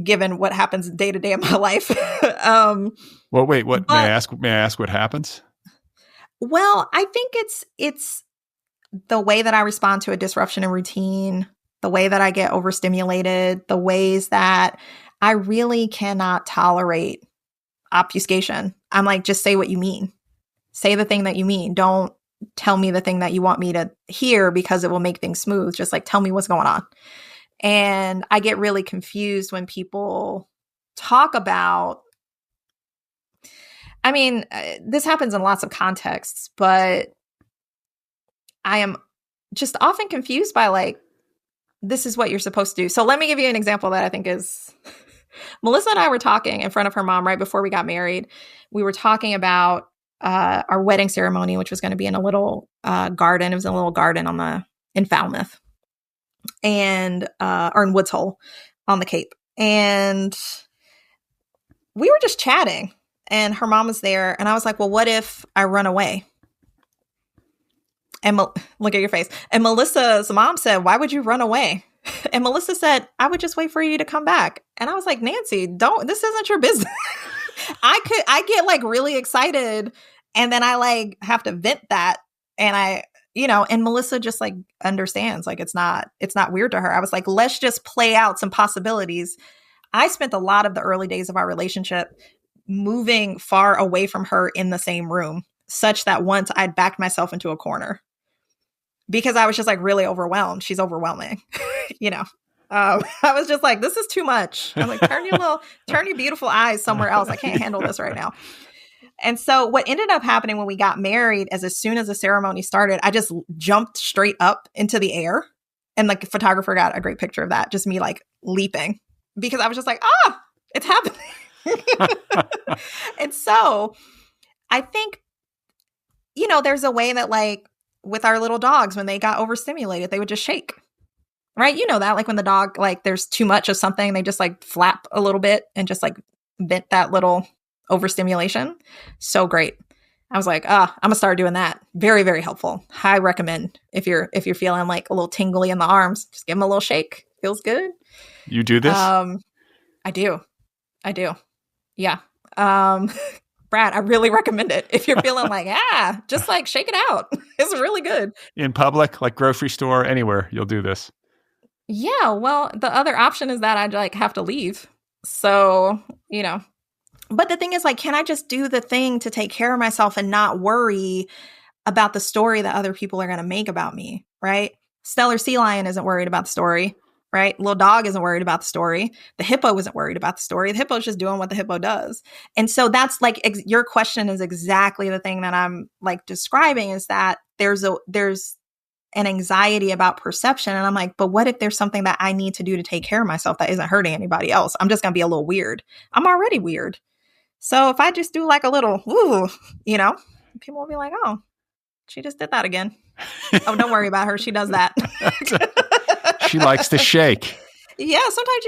given what happens day to day in my life. Well, wait, what? May I ask what happens? Well, I think it's the way that I respond to a disruption in routine, the way that I get overstimulated, the ways that I really cannot tolerate obfuscation. I'm like, just say what you mean. Say the thing that you mean. Don't tell me the thing that you want me to hear because it will make things smooth. Just like, tell me what's going on. And I get really confused when people talk about, this happens in lots of contexts, but I am just often confused by like, this is what you're supposed to do. So let me give you an example that I think is... Melissa and I were talking in front of her mom right before we got married. We were talking about our wedding ceremony, which was going to be in a little garden. It was in a little garden in Falmouth, and or in Woods Hole on the Cape. And we were just chatting, and her mom was there, and I was like, "Well, what if I run away?" And look at your face. And Melissa's mom said, "Why would you run away?" And Melissa said, "I would just wait for you to come back." And I was like, "Nancy, this isn't your business." I get like really excited, and then I like have to vent that. And and Melissa just like understands, like it's not weird to her. I was like, let's just play out some possibilities. I spent a lot of the early days of our relationship moving far away from her in the same room, such that once I'd backed myself into a corner because I was just like really overwhelmed. She's overwhelming. I was just like, this is too much. I'm like, turn your beautiful eyes somewhere else. I can't handle this right now. And so what ended up happening when we got married is as soon as the ceremony started, I just jumped straight up into the air. And like a photographer got a great picture of that. Just me like leaping because I was just like, it's happening. And so I think, there's a way that like with our little dogs, when they got overstimulated, they would just shake. Right? You know that, like when the dog, like there's too much of something, they just like flap a little bit and just like vent that little overstimulation. So great. I was like, I'm gonna start doing that. Very, very helpful. High recommend if you're feeling like a little tingly in the arms, just give them a little shake. Feels good. You do this? I do. Yeah. Brad, I really recommend it. If you're feeling like, just like shake it out. It's really good. In public, like grocery store, anywhere, you'll do this. Yeah, well, the other option is that I'd like have to leave. So, but the thing is like, can I just do the thing to take care of myself and not worry about the story that other people are going to make about me, right? Stellar Sea Lion isn't worried about the story. right? Little dog isn't worried about the story. The hippo isn't worried about the story. The hippo's just doing what the hippo does. And so that's like, your question is exactly the thing that I'm like describing, is that there's an anxiety about perception. And I'm like, but what if there's something that I need to do to take care of myself that isn't hurting anybody else? I'm just going to be a little weird. I'm already weird. So if I just do like a little, ooh, you know, people will be like, oh, she just did that again. Oh, don't worry about her. She does that. She likes to shake. Yeah, sometimes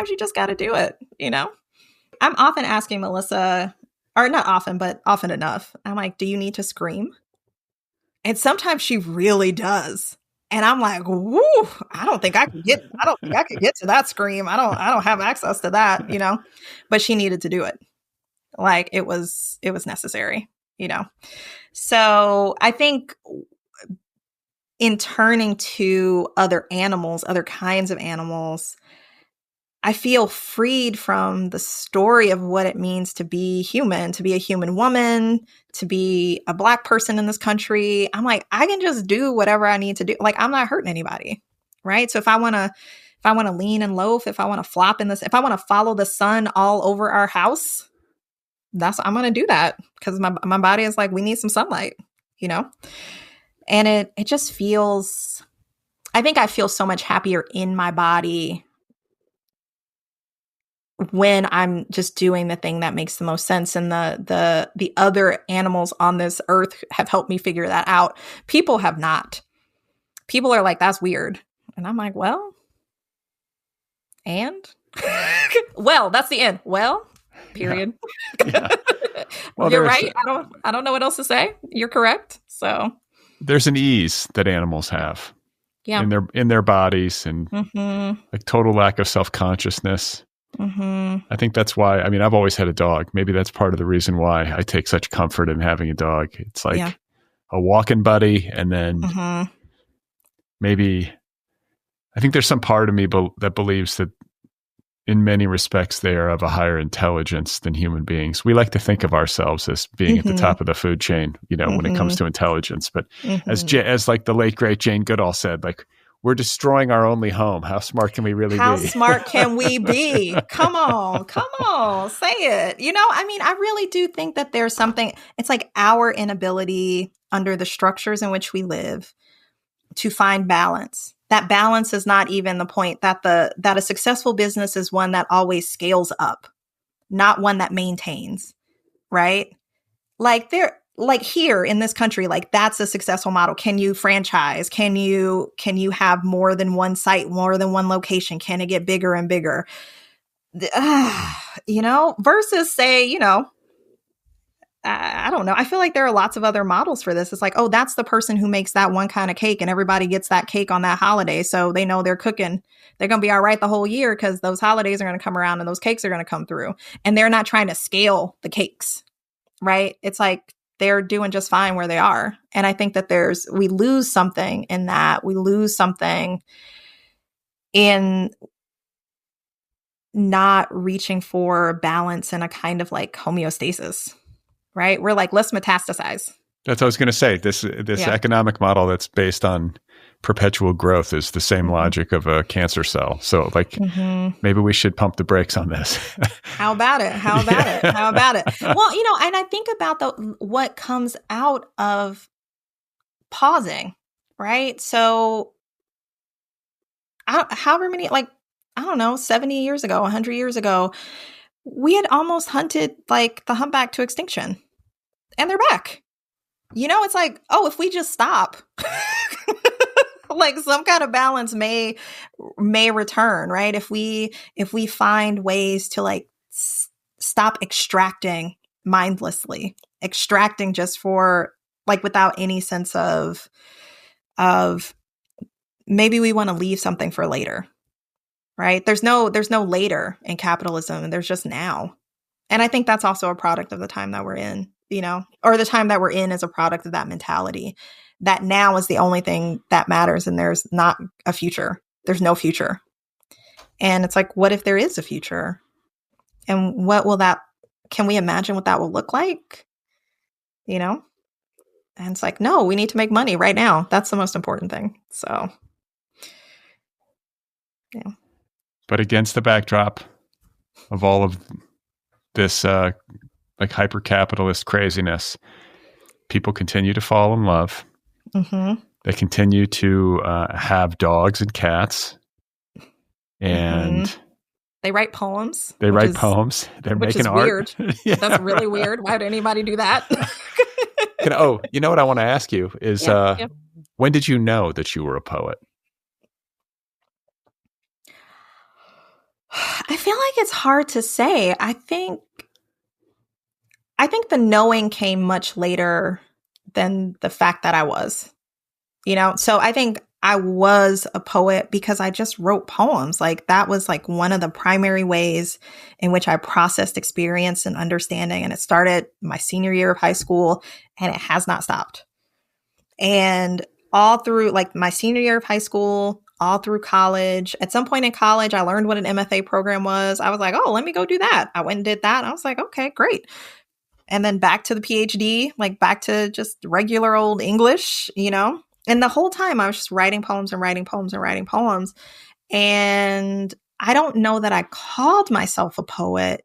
you just gotta do it, you know? I'm often asking Melissa, or not often, but often enough. I'm like, do you need to scream? And sometimes she really does. And I'm like, woo, I don't think I could get to that scream. I don't have access to that, you know? But she needed to do it. Like it was necessary, you know? So I think in turning to other animals, other kinds of animals, I feel freed from the story of what it means to be human, to be a human woman, to be a Black person in this country. I'm like, I can just do whatever I need to do. Like, I'm not hurting anybody, right? So if I want to lean and loaf, if I want to flop in this, if I want to follow the sun all over our house, I'm going to do that, because my body is like, we need some sunlight, you know? And it just feels, I think I feel so much happier in my body when I'm just doing the thing that makes the most sense. And the other animals on this earth have helped me figure that out. People have not. People are like, that's weird. And I'm like, well, and? Well, that's the end. Well, period. Yeah. Well, you're right. I don't know what else to say. You're correct. So there's an ease that animals have, yeah, in their bodies, and mm-hmm. like total lack of self-consciousness. Mm-hmm. I think that's why. I mean, I've always had a dog. Maybe that's part of the reason why I take such comfort in having a dog. It's like a walking buddy, and then maybe I think there's some part of me that believes that in many respects, they are of a higher intelligence than human beings. We like to think of ourselves as being at the top of the food chain, you know, when it comes to intelligence. But as like the late, great Jane Goodall said, like, we're destroying our only home. How smart can we really be? How smart can we be? Come on, say it. You know, I mean, I really do think that there's something, it's like our inability under the structures in which we live to find balance. That balance is not even the point, that a successful business is one that always scales up, not one that maintains, right? Like here in this country, like that's a successful model. Can you franchise? Can you have more than one site, more than one location? Can it get bigger and bigger? You know, versus say, you know, I don't know. I feel like there are lots of other models for this. It's like, oh, that's the person who makes that one kind of cake and everybody gets that cake on that holiday. So they know they're cooking. They're going to be all right the whole year because those holidays are going to come around and those cakes are going to come through. And they're not trying to scale the cakes, right? It's like they're doing just fine where they are. And I think that we lose something in that. We lose something in not reaching for balance and a kind of like homeostasis. Right? We're like, let's metastasize. That's what I was going to say. This economic model that's based on perpetual growth is the same logic of a cancer cell. So like, maybe we should pump the brakes on this. How about it? How about it? Well, you know, and I think about what comes out of pausing, right? So however many, like, I don't know, 70 years ago, 100 years ago, we had almost hunted like the humpback to extinction. And they're back. You know, it's like, oh, if we just stop, like some kind of balance may return, right? If we find ways to like stop extracting mindlessly, extracting just for like without any sense of maybe we want to leave something for later, right? There's no later in capitalism, and there's just now. And I think that's also a product of the time that we're in, you know, or the time that we're in is a product of that mentality that now is the only thing that matters. And there's not a future. There's no future. And it's like, what if there is a future? And can we imagine what that will look like? You know? And it's like, no, we need to make money right now. That's the most important thing. So Yeah. But against the backdrop of all of this like hyper-capitalist craziness, people continue to fall in love. Mm-hmm. They continue to have dogs and cats. And they write poems. They're making art. Weird. Yeah, that's really weird. Why would anybody do that? You know what I want to ask you is, when did you know that you were a poet? I feel like it's hard to say. I think the knowing came much later than the fact that I was, so I think I was a poet because I just wrote poems. Like that was like one of the primary ways in which I processed experience and understanding. And it started my senior year of high school and it has not stopped. And all through like my senior year of high school, all through college, at some point in college, I learned what an MFA program was. I was like, oh, let me go do that. I went and did that. I was like, okay, great. And then back to the PhD, like back to just regular old English, And the whole time I was just writing poems and writing poems and writing poems. And I don't know that I called myself a poet,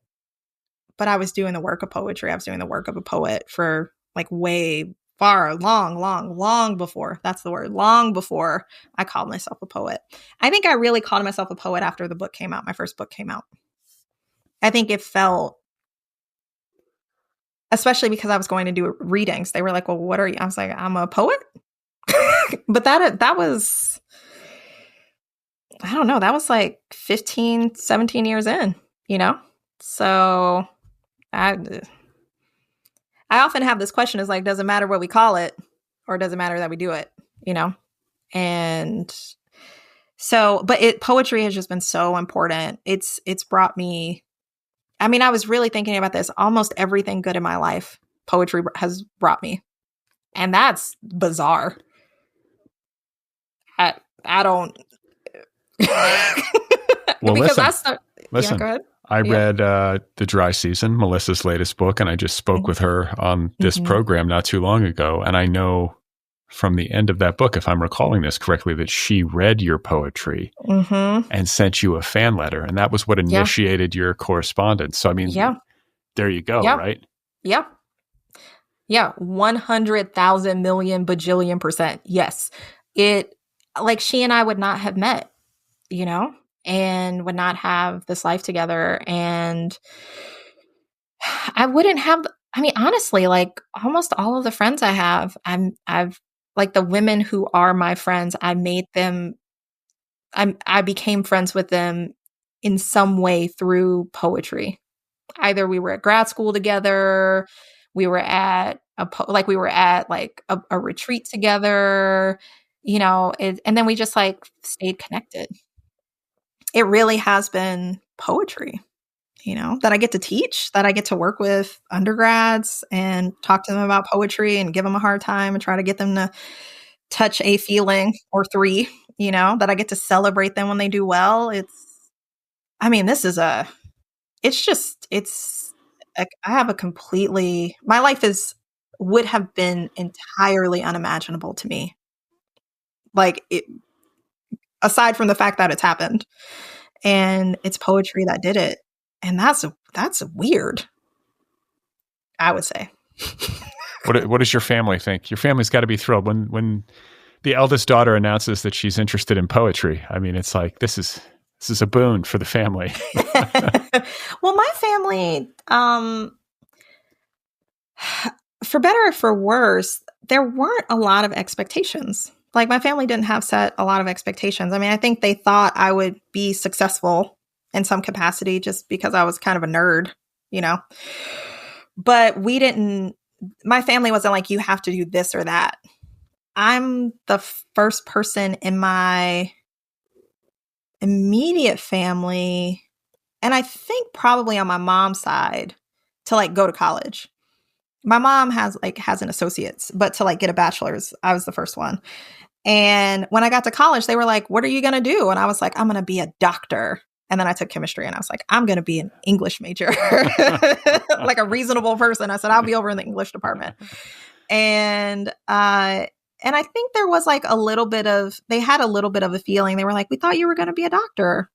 but I was doing the work of poetry. I was doing the work of a poet for like way far, long before. That's the word. Long before I called myself a poet. I think I really called myself a poet after the book came out. My first book came out. I think it felt, especially because I was going to do readings. They were like, well, what are you? I was like, I'm a poet. But that was, I don't know, that was like 15, 17 years in, So I often have this question is like, does it matter what we call it or does it matter that we do it, And so, but poetry has just been so important. It's brought me, I mean, I was really thinking about this, almost everything good in my life, poetry has brought me. And that's bizarre. I don't. Well, listen. Go ahead. I read The Dry Season, Melissa's latest book, and I just spoke with her on this program not too long ago. And I know from the end of that book, if I'm recalling this correctly, that she read your poetry and sent you a fan letter. And that was what initiated your correspondence. So, I mean, there you go, right? Yeah. Yeah. 100,000 million bajillion %. Yes. Like she and I would not have met, and would not have this life together. And I wouldn't have, I mean, honestly, like almost all of the friends I have, I've like the women who are my friends, I became friends with them in some way through poetry. Either we were at grad school together, we were at a retreat together, and then we just like stayed connected. It really has been poetry, that I get to teach, that I get to work with undergrads and talk to them about poetry and give them a hard time and try to get them to touch a feeling or three, that I get to celebrate them when they do well. My life would have been entirely unimaginable to me. Like it, aside from the fact that it's happened, and it's poetry that did it. And that's weird, I would say. What does your family think? Your family's got to be thrilled when the eldest daughter announces that she's interested in poetry. I mean, it's like, this is a boon for the family. Well, my family, for better or for worse, there weren't a lot of expectations. Like my family didn't have set a lot of expectations. I mean, I think they thought I would be successful in some capacity just because I was kind of a nerd, but my family wasn't like, you have to do this or that. I'm the first person in my immediate family, and I think probably on my mom's side, to like go to college. My mom has an associate's, but to like get a bachelor's, I was the first one. And when I got to college, they were like, what are you going to do? And I was like, I'm going to be a doctor. And then I took chemistry and I was like, I'm going to be an English major, like a reasonable person. I said, I'll be over in the English department. And And I think there was like they had a little bit of a feeling. They were like, we thought you were going to be a doctor.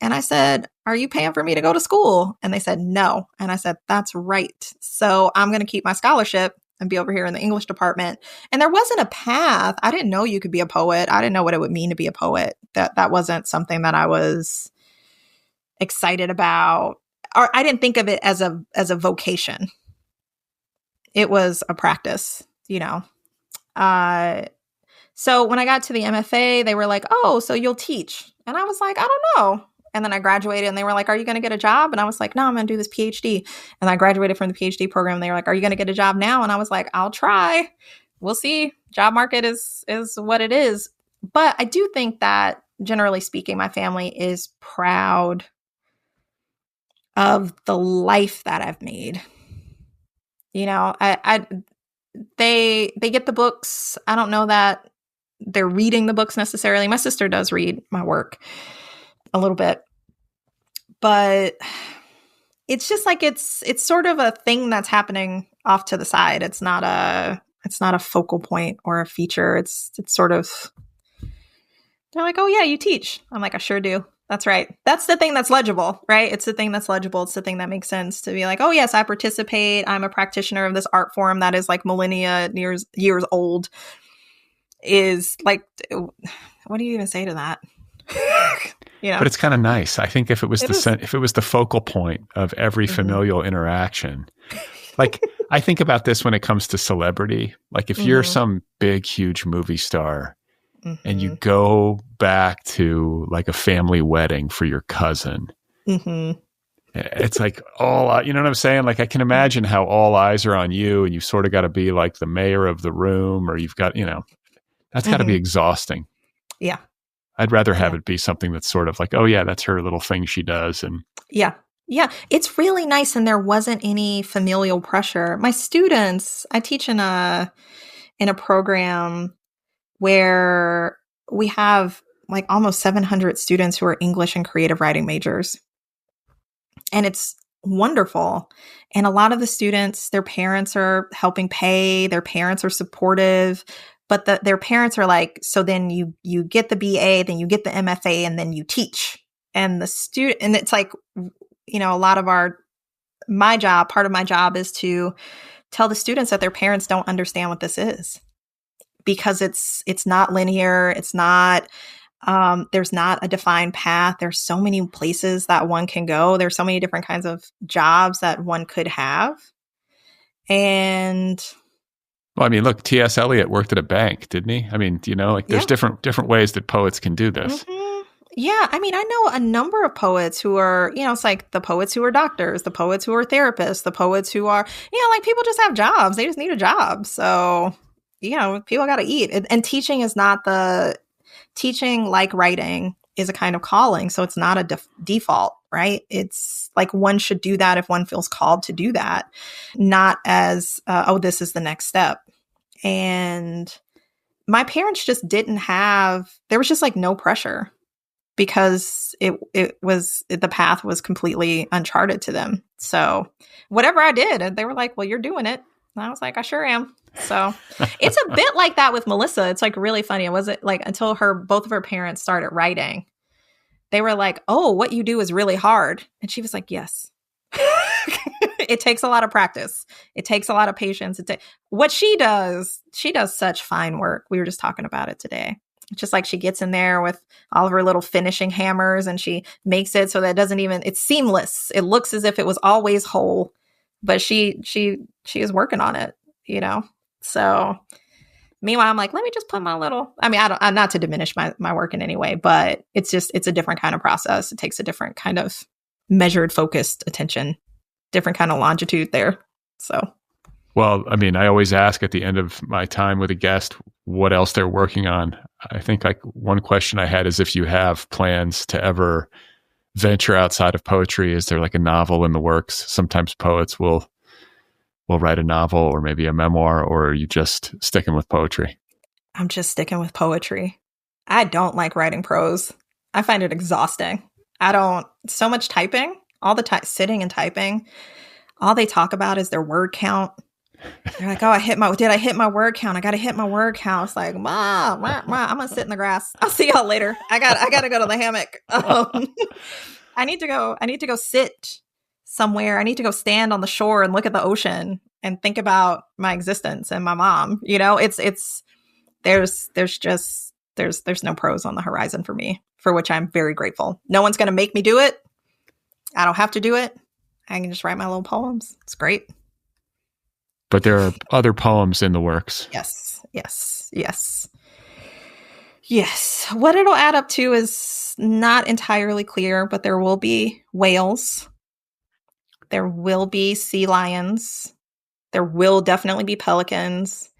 And I said, are you paying for me to go to school? And they said, no. And I said, that's right. So I'm going to keep my scholarship and be over here in the English department. And there wasn't a path. I didn't know you could be a poet. I didn't know what it would mean to be a poet. That wasn't something that I was excited about. Or I didn't think of it as a vocation. It was a practice, you know. So when I got to the MFA, they were like, oh, so you'll teach. And I was like, I don't know. And then I graduated and they were like, are you going to get a job? And I was like, no, I'm going to do this PhD. And I graduated from the PhD program. And they were like, are you going to get a job now? And I was like, I'll try. We'll see. Job market is what it is. But I do think that generally speaking, my family is proud of the life that I've made. You know, they get the books. I don't know that they're reading the books necessarily. My sister does read my work a little bit, but it's just like it's sort of a thing that's happening off to the side. It's not a focal point or a feature. It's sort of, they're like, oh yeah, you teach. I'm like, I sure do. That's right. That's the thing that's legible, right? It's the thing that's legible. It's the thing that makes sense to be like, oh yes, I participate. I'm a practitioner of this art form that is like millennia years old. Is like, what do you even say to that? You know? But it's kind of nice. I think if it was the focal point of every familial interaction, like I think about this when it comes to celebrity. Like if you're some big, huge movie star and you go back to like a family wedding for your cousin, it's like you know what I'm saying? Like I can imagine how all eyes are on you and you sort of got to be like the mayor of the room, or you've got, you know, that's got to be exhausting. Yeah. I'd rather have it be something that's sort of like, oh yeah, that's her little thing she does. And yeah, it's really nice. And there wasn't any familial pressure. My students, I teach in a program where we have like almost 700 students who are English and creative writing majors. And it's wonderful. And a lot of the students, their parents are helping pay, their parents are supportive. But their parents are like, so then you get the BA, then you get the MFA, and then you teach. And the student, and it's like, you know, a lot of part of my job is to tell the students that their parents don't understand what this is, because it's not linear. It's not, there's not a defined path. There's so many places that one can go. There's so many different kinds of jobs that one could have. And well, I mean, look, T.S. Eliot worked at a bank, didn't he? I mean, you know, like there's different ways that poets can do this. Yeah. I mean, I know a number of poets who are, you know, it's like the poets who are doctors, the poets who are therapists, the poets who are, you know, like people just have jobs. They just need a job. So, you know, people got to eat. And teaching is not teaching like writing is a kind of calling. So it's not a default, right? It's like one should do that if one feels called to do that, not as, this is the next step. And my parents just there was just like no pressure, because the path was completely uncharted to them. So whatever I did, they were like, well, you're doing it. And I was like, I sure am. So it's a bit like that with Melissa. It's like really funny. It wasn't like until both of her parents started writing, they were like, oh, what you do is really hard. And she was like, yes. It takes a lot of practice. It takes a lot of patience. What she does such fine work. We were just talking about it today. It's just like she gets in there with all of her little finishing hammers and she makes it so that it's seamless. It looks as if it was always whole, but she is working on it, you know? So meanwhile, I'm like, let me just put my little, I mean, I'm not to diminish my work in any way, but it's a different kind of process. It takes a different kind of measured, focused attention, different kind of longitude there. So. Well, I mean, I always ask at the end of my time with a guest what else they're working on. I think like one question I had is if you have plans to ever venture outside of poetry. Is there like a novel in the works? Sometimes poets will write a novel or maybe a memoir, or are you just sticking with poetry? I'm just sticking with poetry. I don't like writing prose. I find it exhausting. So much typing, all the time, sitting and typing. All they talk about is their word count. They're like, oh, did I hit my word count? I got to hit my word count. It's like, Mom, I'm going to sit in the grass. I'll see y'all later. I got to go to the hammock. I need to go sit somewhere. I need to go stand on the shore and look at the ocean and think about my existence and my mom. You know, there's no pros on the horizon for me, for which I'm very grateful. No one's going to make me do it. I don't have to do it. I can just write my little poems. It's great. But there are other poems in the works. Yes. What it'll add up to is not entirely clear, but there will be whales. There will be sea lions. There will definitely be pelicans.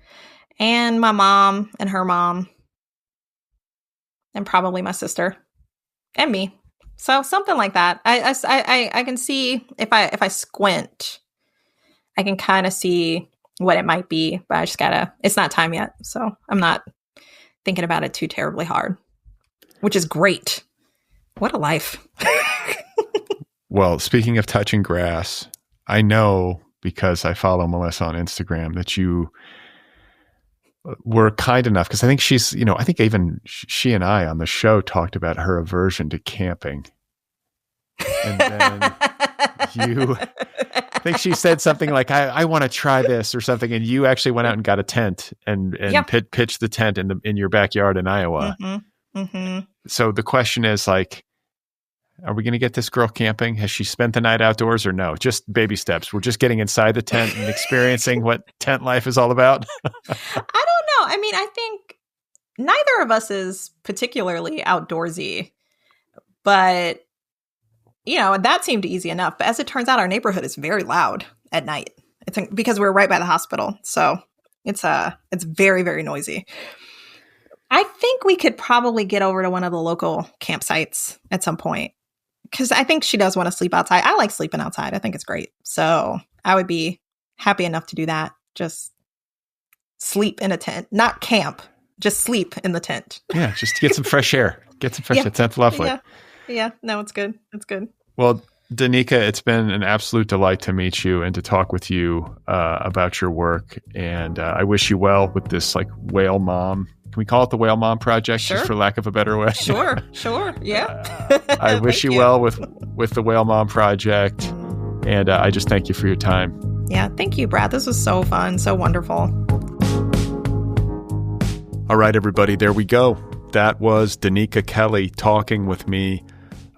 And my mom and her mom. And probably my sister. And me. So something like that. I can see if I squint, I can kind of see what it might be, but I just it's not time yet. So I'm not thinking about it too terribly hard, which is great. What a life. Well, speaking of touching grass, I know because I follow Melissa on Instagram that you were kind enough, because I think she's, I think even she and I on the show talked about her aversion to camping. And then I think she said something like, I want to try this or something. And you actually went out and got a tent and pitched the tent in your backyard in Iowa. So the question is, like, are we going to get this girl camping? Has she spent the night outdoors or no? Just baby steps. We're just getting inside the tent and experiencing what tent life is all about. I don't know. I mean, I think neither of us is particularly outdoorsy, but that seemed easy enough. But as it turns out, our neighborhood is very loud at night. It's because we're right by the hospital. So it's very, very noisy. I think we could probably get over to one of the local campsites at some point, because I think she does want to sleep outside. I like sleeping outside. I think it's great. So I would be happy enough to do that. Just sleep in a tent, not camp, just sleep in the tent. Yeah. Just get some fresh air. Get some fresh air. That's lovely. Yeah. No, it's good. It's good. Well, Donika, it's been an absolute delight to meet you and to talk with you about your work. And I wish you well with this whale mom. Can we call it the Whale Mom Project, Sure. just for lack of a better way? Sure. Yeah. I wish you well with the Whale Mom Project. And I just thank you for your time. Yeah. Thank you, Brad. This was so fun. So wonderful. All right, everybody. There we go. That was Donika Kelly talking with me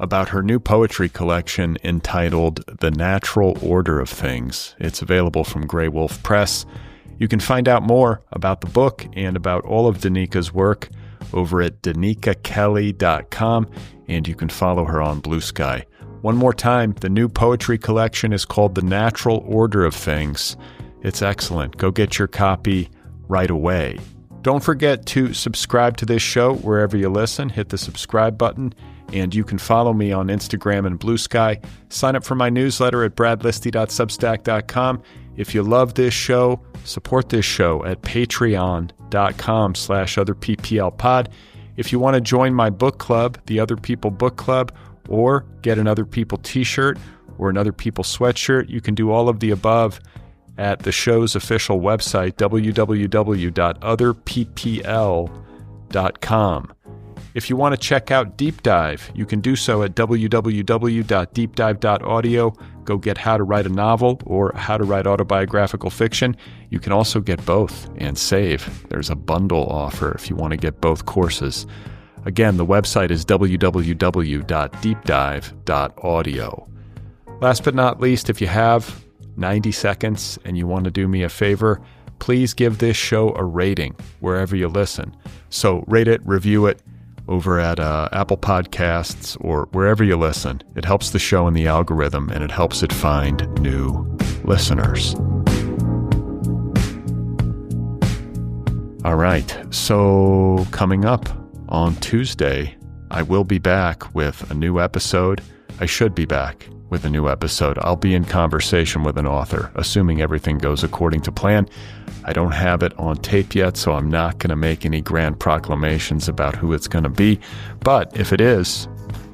about her new poetry collection entitled The Natural Order of Things. It's available from Graywolf Press. You can find out more about the book and about all of Donika's work over at donikakelly.com, and you can follow her on Blue Sky. One more time, the new poetry collection is called The Natural Order of Things. It's excellent. Go get your copy right away. Don't forget to subscribe to this show wherever you listen. Hit the subscribe button, and you can follow me on Instagram and Blue Sky. Sign up for my newsletter at bradlisti.substack.com. If you love this show, support this show at patreon.com/otherpplpod. If you want to join my book club, the Other People Book Club, or get an Other People t-shirt or an Other People sweatshirt, you can do all of the above at the show's official website, www.otherppl.com. If you want to check out DeepDive, you can do so at www.deepdive.audio. Go get How to Write a Novel or How to Write Autobiographical Fiction. You can also get both and save. There's a bundle offer if you want to get both courses. Again, the website is www.deepdive.audio. Last but not least, if you have 90 seconds and you want to do me a favor, please give this show a rating wherever you listen. So rate it, review it over at Apple Podcasts or wherever you listen. It helps the show in the algorithm, and it helps it find new listeners. All right, so coming up on Tuesday, I will be back with a new episode. I should be back with a new episode. I'll be in conversation with an author, assuming everything goes according to plan. I don't have it on tape yet, so I'm not going to make any grand proclamations about who it's going to be. But if it is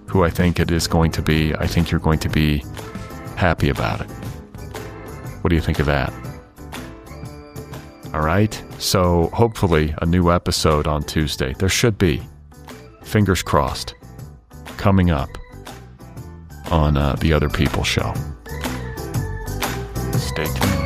who I think it is going to be, I think you're going to be happy about it. What do you think of that? All right? So hopefully a new episode on Tuesday. There should be. Fingers crossed. Coming up on the Other People show. Stay tuned.